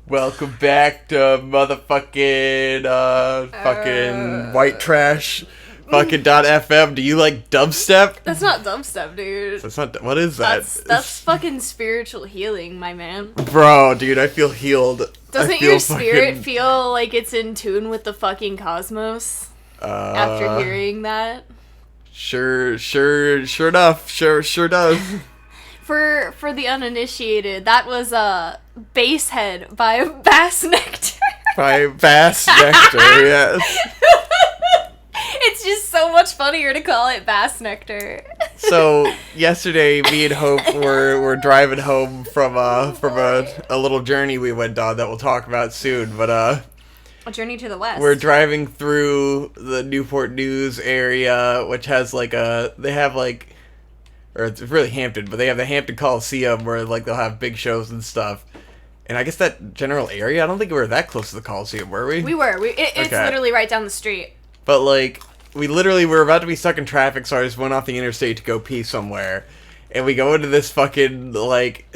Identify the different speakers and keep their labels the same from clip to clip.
Speaker 1: Welcome back to motherfucking, fucking white trash, fucking .fm. Do you like dubstep?
Speaker 2: That's not dubstep, dude.
Speaker 1: That's not, what is that?
Speaker 2: That's fucking spiritual healing, my man.
Speaker 1: Bro, dude, I feel healed.
Speaker 2: Doesn't your spirit feel like it's in tune with the fucking cosmos? After hearing that?
Speaker 1: Sure enough. Sure does.
Speaker 2: For the uninitiated, that was Basshead by Bass Nectar.
Speaker 1: By Bass Nectar, yes.
Speaker 2: It's just so much funnier to call it Bass Nectar.
Speaker 1: So yesterday, me and Hope were driving home from a little journey we went on that we'll talk about soon. But
Speaker 2: A journey to the west.
Speaker 1: we're driving through the Newport News area, which has or it's really Hampton, but they have the Hampton Coliseum where like they'll have big shows and stuff. And I guess that general area, I don't think we were that close to the Coliseum, were we?
Speaker 2: We were. It's literally right down the street.
Speaker 1: But like, we were about to be stuck in traffic, so I just went off the interstate to go pee somewhere. And we go into this fucking, like,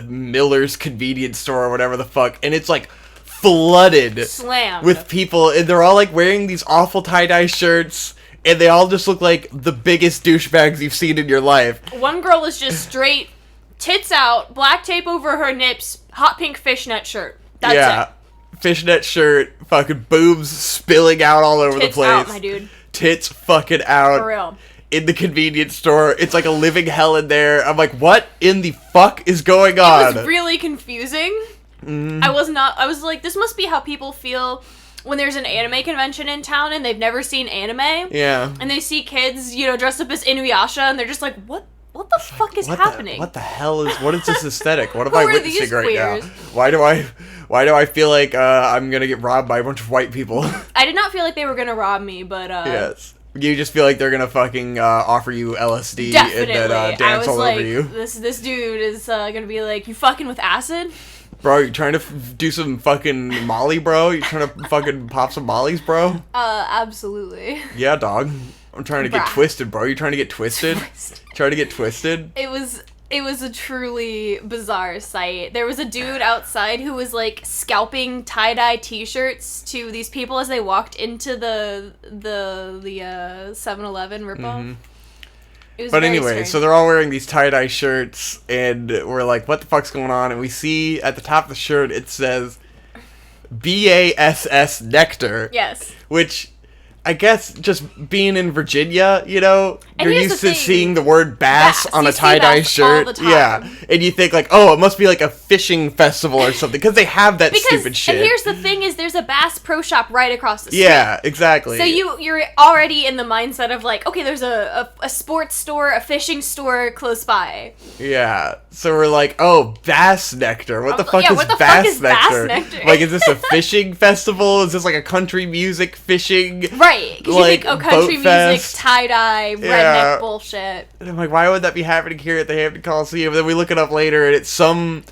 Speaker 1: Miller's convenience store or whatever the fuck, and it's like flooded.
Speaker 2: Slammed.
Speaker 1: With people, and they're all like wearing these awful tie-dye shirts. And they all just look like the biggest douchebags you've seen in your life. One
Speaker 2: girl is just straight tits out, black tape over her nips, hot pink fishnet shirt. That's it.
Speaker 1: Fishnet shirt, fucking boobs spilling out all over the place.
Speaker 2: Tits out, my dude.
Speaker 1: Tits fucking out.
Speaker 2: For real.
Speaker 1: In the convenience store. It's like a living hell in there. I'm like, what in the fuck is going on?
Speaker 2: It was really confusing. I was like, this must be how people feel when there's an anime convention in town and they've never seen anime.
Speaker 1: Yeah.
Speaker 2: And they see kids, dressed up as Inuyasha, and they're just like, what the fuck is happening?
Speaker 1: What is this aesthetic? What am I witnessing right
Speaker 2: queers?
Speaker 1: now? Why do I feel like I'm gonna get robbed by a bunch of white people?
Speaker 2: I did not feel like they were gonna rob me, but
Speaker 1: yes. You just feel like they're gonna fucking offer you LSD
Speaker 2: definitely.
Speaker 1: and then dance all over you.
Speaker 2: This dude is gonna be like, you fucking with acid?
Speaker 1: Bro, you trying to do some fucking Molly, bro? You trying to fucking pop some Mollies, bro?
Speaker 2: Absolutely.
Speaker 1: Yeah, dog. I'm trying to get twisted, bro. You trying to get twisted? Trying to get twisted?
Speaker 2: It was a truly bizarre sight. There was a dude outside who was like scalping tie-dye t-shirts to these people as they walked into the 7-Eleven ripoff. Mm-hmm.
Speaker 1: But anyway, strange. So they're all wearing these tie-dye shirts, and we're like, what the fuck's going on? And we see at the top of the shirt, it says BASS Nectar.
Speaker 2: Yes.
Speaker 1: Which, I guess, just being in Virginia, you're used to seeing the word bass on a tie-dye shirt. All the time. Yeah. And you think like, oh, it must be like a fishing festival or something, because they have that stupid shit.
Speaker 2: And here's the thing is there's a Bass Pro Shop right across the street.
Speaker 1: Yeah, exactly.
Speaker 2: So you're already in the mindset of like, okay, there's a sports store, a fishing store close by.
Speaker 1: Yeah. So we're like, oh, Bass Nectar. What the fuck is Bass Nectar? Like, is this a fishing festival? Is this like a country music fishing?
Speaker 2: Right. Because you think, country music, tie-dye, redneck bullshit.
Speaker 1: And I'm like, why would that be happening here at the Hampton Coliseum? And then we look it up later, and it's some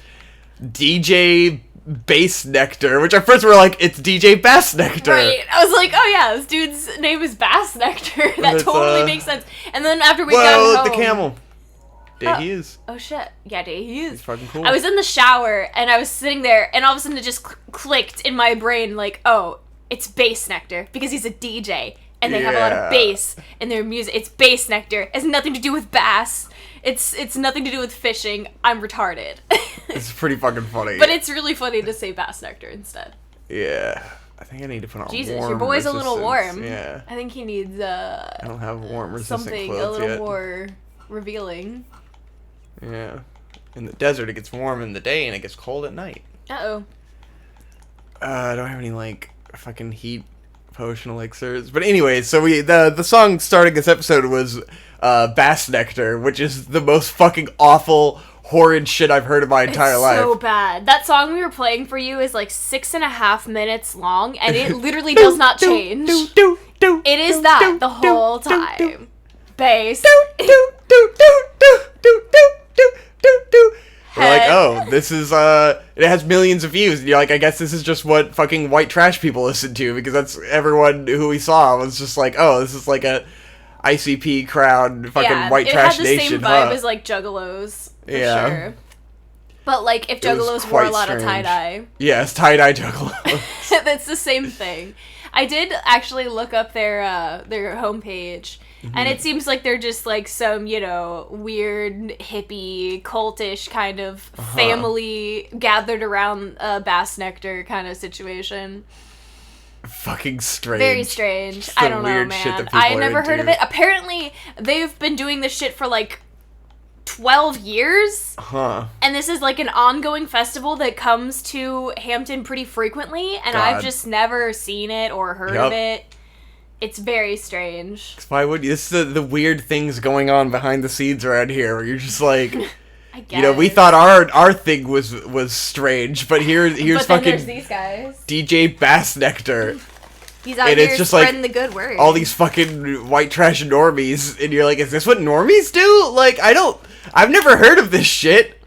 Speaker 1: DJ Bass Nectar, which at first we're like, it's DJ Bass Nectar.
Speaker 2: Right. I was like, oh yeah, this dude's name is Bass Nectar. That totally makes sense. And then after we got home...
Speaker 1: the camel. There he is.
Speaker 2: Oh shit. Yeah, there he is.
Speaker 1: He's fucking cool.
Speaker 2: I was in the shower, and I was sitting there, and all of a sudden it just clicked in my brain, like, oh, it's Bass Nectar, because he's a DJ, and they have a lot of bass in their music. It's Bass Nectar. It has nothing to do with bass. It's nothing to do with fishing. I'm retarded.
Speaker 1: It's pretty fucking funny.
Speaker 2: But it's really funny to say Bass Nectar instead.
Speaker 1: Yeah. I think I need to put on
Speaker 2: Jesus,
Speaker 1: warm
Speaker 2: your boy's
Speaker 1: resistance.
Speaker 2: a little warm.
Speaker 1: Yeah.
Speaker 2: I think he needs
Speaker 1: I don't have warm resistant
Speaker 2: something
Speaker 1: clothes
Speaker 2: a little
Speaker 1: yet.
Speaker 2: more revealing.
Speaker 1: Yeah. In the desert, it gets warm in the day, and it gets cold at night.
Speaker 2: Uh-oh.
Speaker 1: I don't have any, like, fucking heat potion elixirs. But anyway, so the song starting this episode was Bass Nectar, which is the most fucking awful, horrid shit I've heard in my entire life.
Speaker 2: It's so bad. That song we were playing for you is like 6.5 minutes long, and it literally does not change. It is that the whole time. Bass.
Speaker 1: We're like, oh, this is, it has millions of views. And you're like, I guess this is just what fucking white trash people listen to, because that's everyone who we saw was just like, oh, this is like a ICP crowd, fucking white trash nation,
Speaker 2: it had the same vibe as, like, Juggalos, for sure. But, like, if Juggalos wore a lot of tie-dye.
Speaker 1: Yes, tie-dye Juggalos.
Speaker 2: That's the same thing. I did actually look up their homepage, and it seems like they're just, like, some, you know, weird, hippie, cultish kind of family gathered around Bass Nectar kind of situation.
Speaker 1: Fucking strange.
Speaker 2: Very strange. I don't know, man. I never heard of it. Apparently, they've been doing this shit for, like, 12 years. And this is like an ongoing festival that comes to Hampton pretty frequently, and I've just never seen it or heard of it. It's very strange.
Speaker 1: Why would you? This is the weird things going on behind the scenes around here, where you're just like,
Speaker 2: I guess.
Speaker 1: You know, we thought our thing was strange, but here's
Speaker 2: but
Speaker 1: fucking
Speaker 2: there's these guys.
Speaker 1: DJ Bass Nectar.
Speaker 2: He's out here just spreading the good word.
Speaker 1: All these fucking white trash normies, and you're like, is this what normies do? Like, I've never heard of this shit.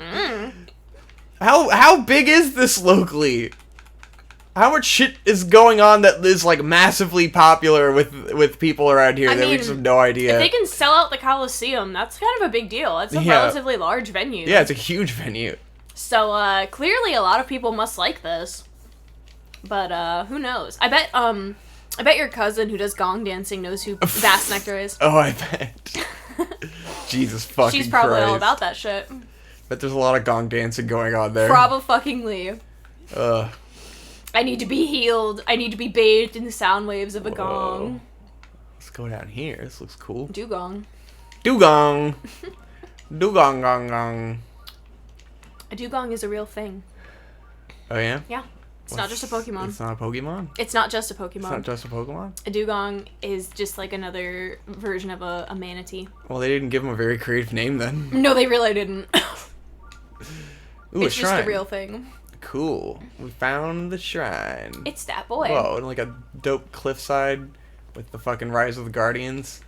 Speaker 1: How big is this locally? How much shit is going on that is, like, massively popular with people around here that we just have no idea?
Speaker 2: If they can sell out the Coliseum, that's kind of a big deal. It's a relatively large venue.
Speaker 1: Yeah, it's a huge venue.
Speaker 2: So, clearly a lot of people must like this. But, who knows? I bet your cousin who does gong dancing knows who Bass Nectar is.
Speaker 1: Oh, I bet. Jesus fucking Christ.
Speaker 2: She's probably all about that shit.
Speaker 1: But there's a lot of gong dancing going on there.
Speaker 2: Probably. I need to be healed. I need to be bathed in the sound waves of a gong.
Speaker 1: Let's go down here. This looks cool.
Speaker 2: Dugong.
Speaker 1: Dugong. Dugong gong gong.
Speaker 2: A dugong is a real thing.
Speaker 1: Oh, yeah?
Speaker 2: Yeah. It's not just a Pokemon.
Speaker 1: It's not a Pokemon?
Speaker 2: It's not just a Pokemon.
Speaker 1: It's not just a Pokemon?
Speaker 2: A dugong is just like another version of a manatee.
Speaker 1: Well, they didn't give him a very creative name then.
Speaker 2: No, they really didn't.
Speaker 1: Ooh,
Speaker 2: it's just a real thing.
Speaker 1: Cool. We found the shrine.
Speaker 2: It's that boy.
Speaker 1: Whoa, and like a dope cliffside with the fucking Rise of the Guardians.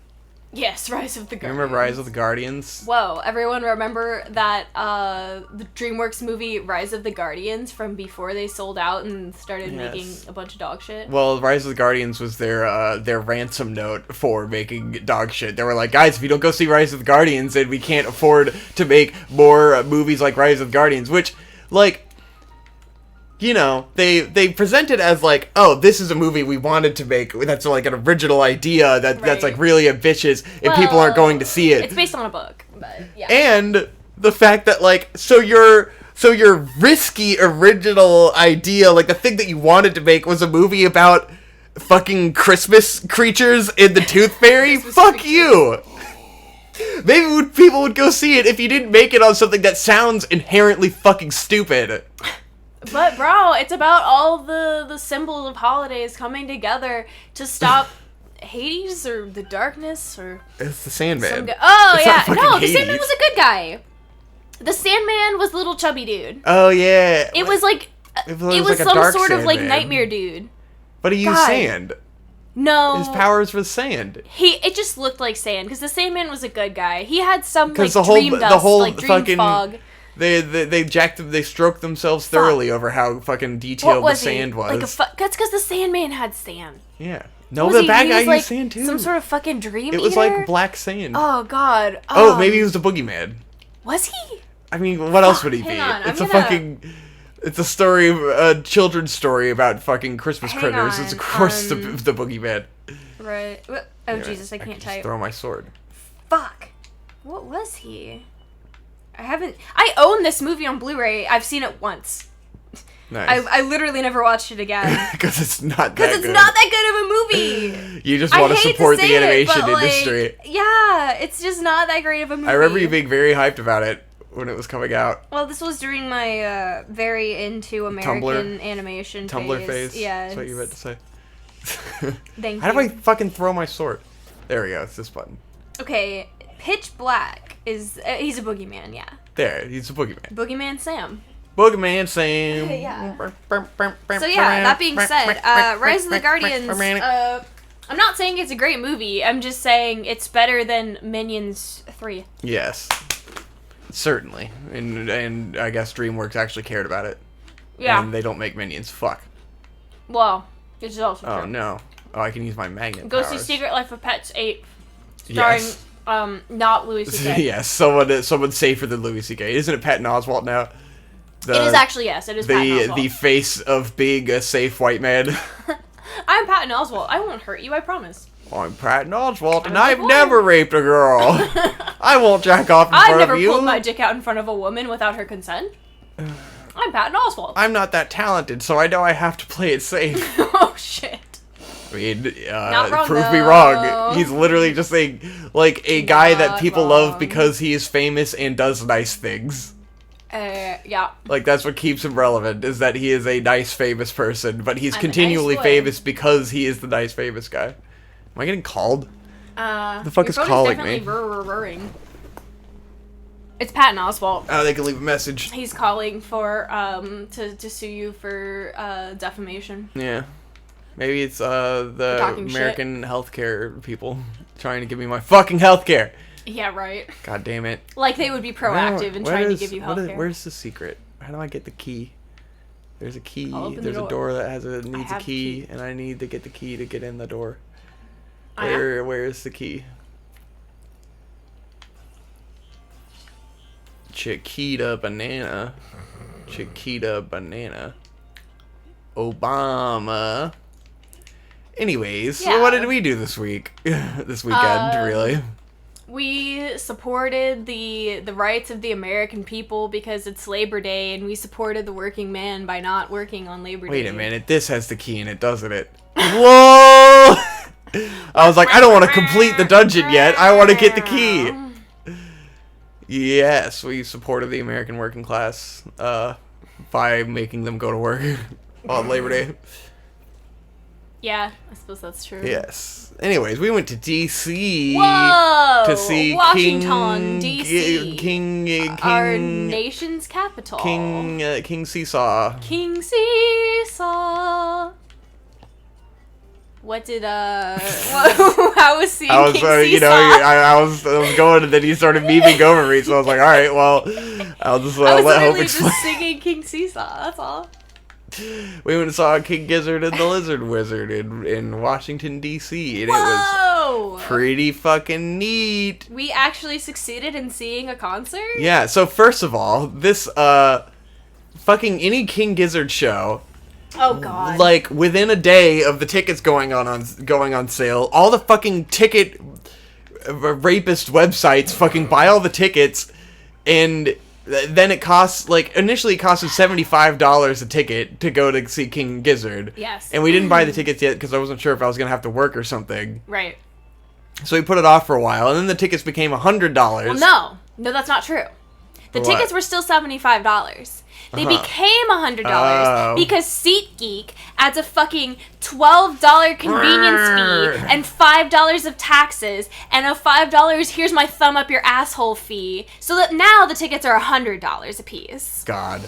Speaker 2: Yes, Rise of the Guardians.
Speaker 1: Remember Rise of the Guardians?
Speaker 2: Whoa, everyone remember that the DreamWorks movie Rise of the Guardians from before they sold out and started making a bunch of dog shit?
Speaker 1: Well, Rise of the Guardians was their ransom note for making dog shit. They were like, guys, if you don't go see Rise of the Guardians, then we can't afford to make more movies like Rise of the Guardians, which, like, you know, they present it as like, oh, this is a movie we wanted to make. That's like an original idea that's like really ambitious, and people aren't going to see it.
Speaker 2: It's based on a book, but yeah.
Speaker 1: And the fact that like, so your risky original idea, like the thing that you wanted to make, was a movie about fucking Christmas creatures in the Tooth Fairy. Fuck you. Maybe people would go see it if you didn't make it on something that sounds inherently fucking stupid.
Speaker 2: But, bro, it's about all the symbols of holidays coming together to stop Hades or the darkness or...
Speaker 1: It's the Sandman.
Speaker 2: No, the Sandman was a good guy. The Sandman was little chubby dude.
Speaker 1: Oh, yeah.
Speaker 2: It was like... It was some sort Sandman. Of, like, nightmare dude.
Speaker 1: But he used sand.
Speaker 2: No.
Speaker 1: His powers was sand.
Speaker 2: It just looked like sand, because the Sandman was a good guy. He had some, like, dream dust, like, dream fog.
Speaker 1: They stroked themselves thoroughly over how fucking detailed the sand was.
Speaker 2: That's because the Sandman had sand.
Speaker 1: Yeah. No, the bad guy used sand too.
Speaker 2: Some sort of fucking dream
Speaker 1: It was like black sand.
Speaker 2: Oh, God.
Speaker 1: Oh, maybe he was the boogeyman.
Speaker 2: Was he?
Speaker 1: I mean, what else would he be? It's a story, a children's story about fucking Christmas critters. It's of course the boogeyman.
Speaker 2: Right. Oh, anyway, Jesus, I can't type.
Speaker 1: Throw my sword.
Speaker 2: Fuck. What was he? I own this movie on Blu-ray. I've seen it once.
Speaker 1: Nice.
Speaker 2: I literally never watched it again.
Speaker 1: Because it's not that good.
Speaker 2: Because it's not that good of a movie.
Speaker 1: You just want to support the animation industry.
Speaker 2: Yeah, it's just not that great of a movie.
Speaker 1: I remember you being very hyped about it when it was coming out.
Speaker 2: Well, this was during my very into American animation
Speaker 1: Tumblr phase.
Speaker 2: Yeah.
Speaker 1: That's what you meant to say.
Speaker 2: Thank you.
Speaker 1: How do I fucking throw my sword? There we go. It's this button.
Speaker 2: Okay. Pitch Black is... he's a boogeyman, yeah.
Speaker 1: There. He's a boogeyman.
Speaker 2: Boogeyman Sam.
Speaker 1: Boogeyman Sam.
Speaker 2: Yeah. So yeah, that being said, Rise of the Guardians, I'm not saying it's a great movie. I'm just saying it's better than Minions 3.
Speaker 1: Yes. Certainly. And I guess DreamWorks actually cared about it.
Speaker 2: Yeah.
Speaker 1: And they don't make Minions. Fuck.
Speaker 2: Well, this is also true.
Speaker 1: Oh, no. Oh, I can use my magnet
Speaker 2: Go
Speaker 1: powers.
Speaker 2: see Secret Life of Pets 8. Starring,
Speaker 1: Yes.
Speaker 2: not Louis C.K.
Speaker 1: Yes, someone safer than Louis C.K. Isn't it Patton Oswalt now?
Speaker 2: It is actually, yes. It is Patton Oswalt.
Speaker 1: The face of being a safe white man.
Speaker 2: I'm Patton Oswalt. I won't hurt you, I promise.
Speaker 1: I'm Patton Oswalt, and
Speaker 2: I'm
Speaker 1: I've
Speaker 2: a boy.
Speaker 1: never raped a girl. I won't jack off in
Speaker 2: I've
Speaker 1: front
Speaker 2: never
Speaker 1: of you.
Speaker 2: pulled my dick out in front of a woman without her consent. I'm Patton Oswalt.
Speaker 1: I'm not that talented, so I know I have to play it safe.
Speaker 2: Oh, shit.
Speaker 1: I mean,
Speaker 2: Not wrong,
Speaker 1: prove me
Speaker 2: though.
Speaker 1: wrong. He's literally just a guy that
Speaker 2: Not
Speaker 1: people love
Speaker 2: wrong.
Speaker 1: because he is famous and does nice things.
Speaker 2: Yeah.
Speaker 1: Like, that's what keeps him relevant, is that he is a nice, famous person, but he's
Speaker 2: I'm a
Speaker 1: continually
Speaker 2: nice boy.
Speaker 1: famous because he is the nice, famous guy. Am I getting called? The fuck
Speaker 2: your
Speaker 1: is
Speaker 2: phone
Speaker 1: calling
Speaker 2: definitely
Speaker 1: me?
Speaker 2: Whirring. It's Patton Oswalt.
Speaker 1: Oh, they can leave a message.
Speaker 2: He's calling for, to sue you for, defamation.
Speaker 1: Yeah. Maybe it's, the
Speaker 2: talking
Speaker 1: American healthcare people trying to give me my fucking healthcare.
Speaker 2: Yeah, right.
Speaker 1: God damn it.
Speaker 2: Like they would be proactive in trying to give you healthcare.
Speaker 1: Where's the secret? How do I get the key? There's a key.
Speaker 2: I'll open the
Speaker 1: There's a
Speaker 2: door.
Speaker 1: door that needs a
Speaker 2: have
Speaker 1: key,
Speaker 2: key.
Speaker 1: and I need to get the key to get in the door.
Speaker 2: Oh, yeah?
Speaker 1: Where's the key? Chiquita banana. Chiquita banana. Obama. Anyways, so
Speaker 2: Yeah.
Speaker 1: what did we do this week? This weekend, really?
Speaker 2: We supported the rights of the American people because it's Labor Day, and we supported the working man by not working on Labor Day.
Speaker 1: Wait a minute, this has the key in it, doesn't it? Whoa! I was like, I don't want to complete the dungeon yet. I want to get the key. Yes, we supported the American working class by making them go to work on Labor Day.
Speaker 2: Yeah, I suppose that's true.
Speaker 1: Yes. Anyways, we went to D.C.
Speaker 2: Whoa!
Speaker 1: to see
Speaker 2: Washington, D.C.
Speaker 1: King
Speaker 2: Our nation's capital.
Speaker 1: King Seesaw.
Speaker 2: King Seesaw. What did how was seeing
Speaker 1: I was,
Speaker 2: King Seesaw?
Speaker 1: I was going, and then he started memeing over me, so I was like, all right, well, I'll just
Speaker 2: I was
Speaker 1: let Hope
Speaker 2: literally
Speaker 1: explain.
Speaker 2: just singing King Seesaw. That's all.
Speaker 1: We went and saw King Gizzard and the Lizard Wizard in Washington, D.C., and it was
Speaker 2: Whoa!
Speaker 1: pretty fucking neat.
Speaker 2: We actually succeeded in seeing a concert?
Speaker 1: Yeah, so first of all, this, fucking any King Gizzard show,
Speaker 2: Oh god.
Speaker 1: like, within a day of the tickets going on sale, all the fucking ticket rapist websites fucking buy all the tickets, and then it costs, like, initially it cost us $75 a ticket to go to see King Gizzard.
Speaker 2: Yes.
Speaker 1: And we didn't buy the tickets yet because I wasn't sure if I was going to have to work or something.
Speaker 2: Right.
Speaker 1: So we put it off for a while, and then the tickets became $100.
Speaker 2: Well, no, that's not true. The
Speaker 1: What?
Speaker 2: tickets were still $75. They became $100
Speaker 1: Oh.
Speaker 2: because SeatGeek adds a fucking $12 convenience fee and $5 of taxes and a $5 here's my thumb up your asshole fee, so that now the tickets are $100 a piece.
Speaker 1: God.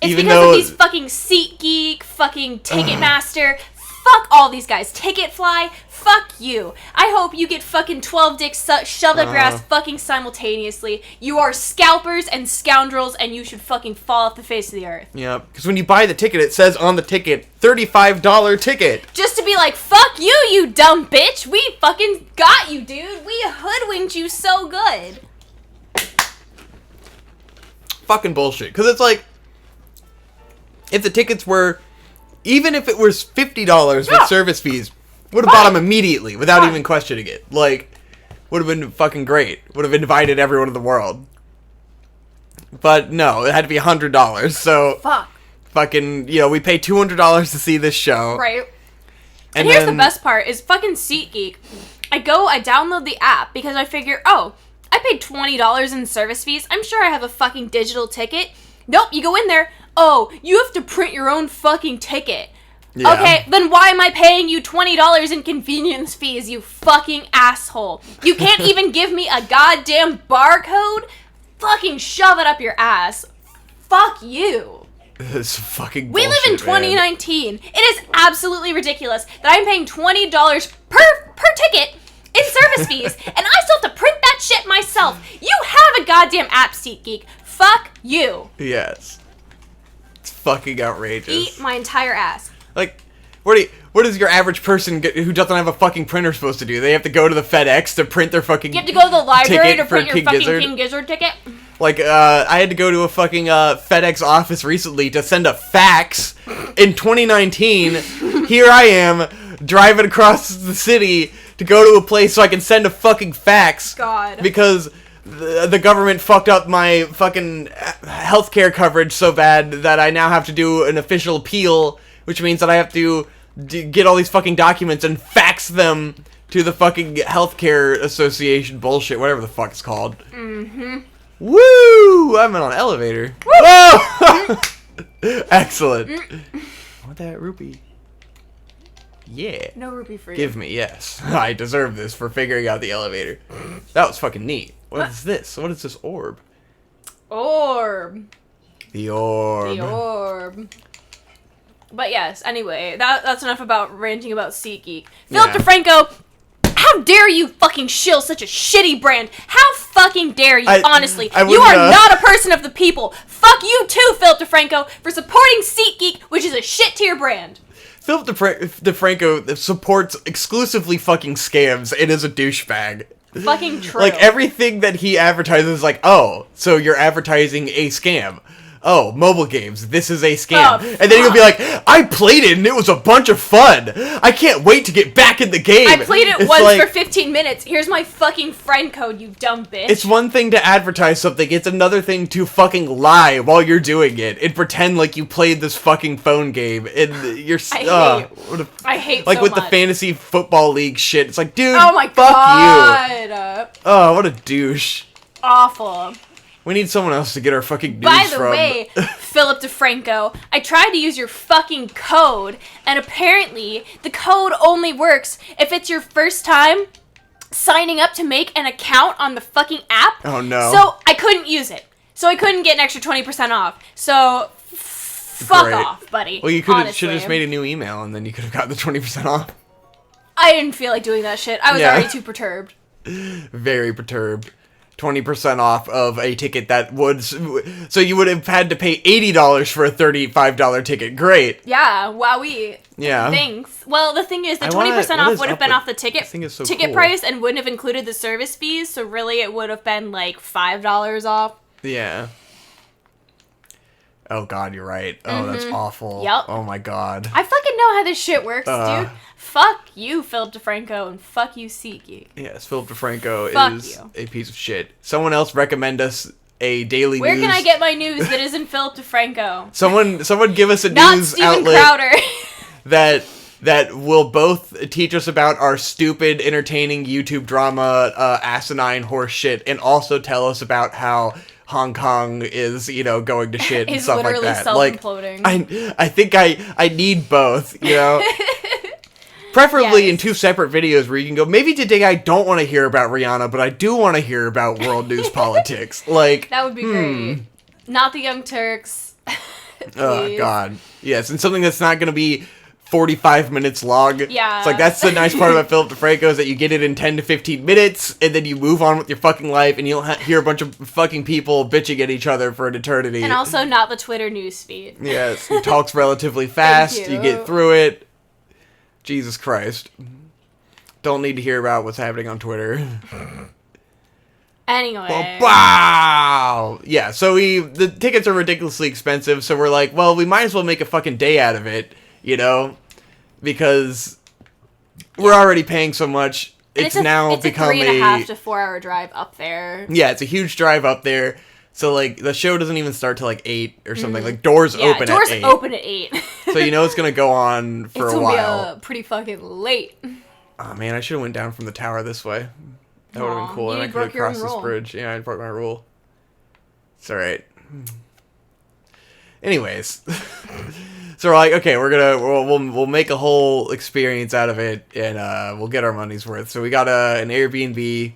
Speaker 2: It's
Speaker 1: Even
Speaker 2: because
Speaker 1: though-
Speaker 2: of these fucking SeatGeek, fucking Ticketmaster. Fuck all these guys. Ticketfly, fuck you. I hope you get fucking 12 dicks shoved up your ass fucking simultaneously. You are scalpers and scoundrels, and you should fucking fall off the face of the earth.
Speaker 1: Yeah, because when you buy the ticket, it says on the ticket, $35 ticket.
Speaker 2: Just to be like, fuck you, you dumb bitch. We fucking got you, dude. We hoodwinked you so good.
Speaker 1: Fucking bullshit. Because it's like, if the tickets were, even if it was $50 with service fees, would have bought them immediately without even questioning it. Like, would have been fucking great. Would have invited everyone in the world. But no, it had to be $100. So,
Speaker 2: Fuck.
Speaker 1: fucking, we pay $200 to see this show.
Speaker 2: Right. And here's the best part, is fucking SeatGeek. I download the app because I figure, I paid $20 in service fees. I'm sure I have a fucking digital ticket. Nope, you go in there. Oh, you have to print your own fucking ticket.
Speaker 1: Yeah.
Speaker 2: Okay, then why am I paying you $20 in convenience fees, you fucking asshole? You can't even give me a goddamn barcode? Fucking shove it up your ass. Fuck you.
Speaker 1: This fucking
Speaker 2: We live in
Speaker 1: bullshit, man.
Speaker 2: 2019. It is absolutely ridiculous that I'm paying $20 per ticket in service fees, and I still have to print that shit myself. You have have a goddamn app, SeatGeek. Fuck you.
Speaker 1: Yes. It's fucking outrageous.
Speaker 2: Eat my entire ass.
Speaker 1: Like, what is your average person who doesn't have a fucking printer supposed to do? They have to go to the FedEx to print their fucking
Speaker 2: You have to go to the library to print your
Speaker 1: King
Speaker 2: fucking
Speaker 1: Gizzard.
Speaker 2: King Gizzard ticket?
Speaker 1: Like, I had to go to a fucking FedEx office recently to send a fax in 2019. Here I am, driving across the city to go to a place so I can send a fucking fax.
Speaker 2: God.
Speaker 1: Because the government fucked up my fucking healthcare coverage so bad that I now have to do an official appeal, which means that I have to get all these fucking documents and fax them to the fucking healthcare association bullshit, whatever the fuck it's called. Mm-hmm. Woo! I'm in an elevator. Woo! Whoa! Excellent. Want that rupee? Yeah.
Speaker 2: No rupee for you.
Speaker 1: Give me, yes. I deserve this for figuring out the elevator. That was fucking neat. What is this? What is this orb?
Speaker 2: Orb.
Speaker 1: The orb.
Speaker 2: The orb. But yes, anyway, that's enough about ranting about SeatGeek. Philip DeFranco, how dare you fucking shill such a shitty brand? How fucking dare you, honestly? You are not a person of the people. Fuck you too, Philip DeFranco, for supporting SeatGeek, which is a shit tier brand.
Speaker 1: Philip DeFranco supports exclusively fucking scams and is a douchebag.
Speaker 2: Fucking true.
Speaker 1: Like, everything that he advertises is like, oh, so you're advertising a scam. Oh, mobile games, this is a scam.
Speaker 2: Oh,
Speaker 1: and then he'll be like, I played it and it was a bunch of fun. I can't wait to get back in the game.
Speaker 2: I played it
Speaker 1: it's
Speaker 2: once
Speaker 1: like,
Speaker 2: for 15 minutes. Here's my fucking friend code, you dumb bitch.
Speaker 1: It's one thing to advertise something, it's another thing to fucking lie while you're doing it and pretend like you played this fucking phone game. And you're
Speaker 2: I hate
Speaker 1: like
Speaker 2: so
Speaker 1: with
Speaker 2: much.
Speaker 1: the fantasy football league shit. It's like, dude,
Speaker 2: oh my
Speaker 1: fuck
Speaker 2: God.
Speaker 1: you. Oh, what a douche.
Speaker 2: Awful.
Speaker 1: We need someone else to get our fucking news
Speaker 2: By the
Speaker 1: from.
Speaker 2: way, Philip DeFranco, I tried to use your fucking code, and apparently the code only works if it's your first time signing up to make an account on the fucking app.
Speaker 1: Oh no.
Speaker 2: So I couldn't use it. So I couldn't get an extra 20% off. So fuck
Speaker 1: Great.
Speaker 2: off, buddy.
Speaker 1: Well, you should have just made a new email, and then you could have gotten the 20% off.
Speaker 2: I didn't feel like doing that shit. I was already too perturbed.
Speaker 1: Very perturbed. 20% off of a ticket that would... So you would have had to pay $80 for a $35 ticket. Great.
Speaker 2: Yeah, wowee.
Speaker 1: Yeah.
Speaker 2: Thanks. Well, the thing is, the 20% off would have been off the ticket
Speaker 1: cool.
Speaker 2: price and wouldn't have included the service fees, so really it would have been like $5 off.
Speaker 1: Yeah. Oh god, you're right. Oh, that's awful.
Speaker 2: Yep.
Speaker 1: Oh my god.
Speaker 2: I fucking know how this shit works, dude. Fuck you, Philip DeFranco, and fuck you, SeatGeek.
Speaker 1: Yes, Philip DeFranco
Speaker 2: Fuck
Speaker 1: is
Speaker 2: you.
Speaker 1: a piece of shit. Someone else recommend us a daily
Speaker 2: Where
Speaker 1: news.
Speaker 2: can I get my news that isn't Philip DeFranco?
Speaker 1: Someone give us a
Speaker 2: Not
Speaker 1: news
Speaker 2: Steven
Speaker 1: outlet
Speaker 2: Crowder.
Speaker 1: that will both teach us about our stupid, entertaining YouTube drama, asinine horse shit, and also tell us about how Hong Kong is, going to shit and
Speaker 2: Is
Speaker 1: stuff like
Speaker 2: literally
Speaker 1: that.
Speaker 2: self-imploding.
Speaker 1: I think I need both, Preferably in two separate videos where you can go, maybe today I don't want to hear about Rihanna, but I do want to hear about world news politics. Like,
Speaker 2: that would be great. Not the Young Turks.
Speaker 1: oh, God. Yes, and something that's not going to be 45 minutes long.
Speaker 2: Yeah.
Speaker 1: It's like, that's the nice part about Philip DeFranco is that you get it in 10 to 15 minutes, and then you move on with your fucking life, and you'll hear a bunch of fucking people bitching at each other for an eternity.
Speaker 2: And also not the Twitter newsfeed.
Speaker 1: Yes, he talks relatively fast,
Speaker 2: Thank
Speaker 1: you
Speaker 2: you.
Speaker 1: get through it. Jesus Christ. Don't need to hear about what's happening on Twitter.
Speaker 2: Anyway.
Speaker 1: Wow! Yeah, so the tickets are ridiculously expensive, so we're like, well, we might as well make a fucking day out of it, because we're already paying so much. It's now become
Speaker 2: a 3.5 to 4 hour drive up there.
Speaker 1: Yeah, it's a huge drive up there. So, like, the show doesn't even start till, like, 8 or something. Like, doors open at 8.
Speaker 2: Doors open at 8.
Speaker 1: So, it's going to go on for a while.
Speaker 2: It's going to be pretty fucking late.
Speaker 1: Oh, man, I should have went down from the tower this way. That would have been cool. And I could have crossed this bridge. Yeah, I broke my rule. It's alright. Anyways. So we're like, okay, we'll make a whole experience out of it, and we'll get our money's worth. So we got an Airbnb,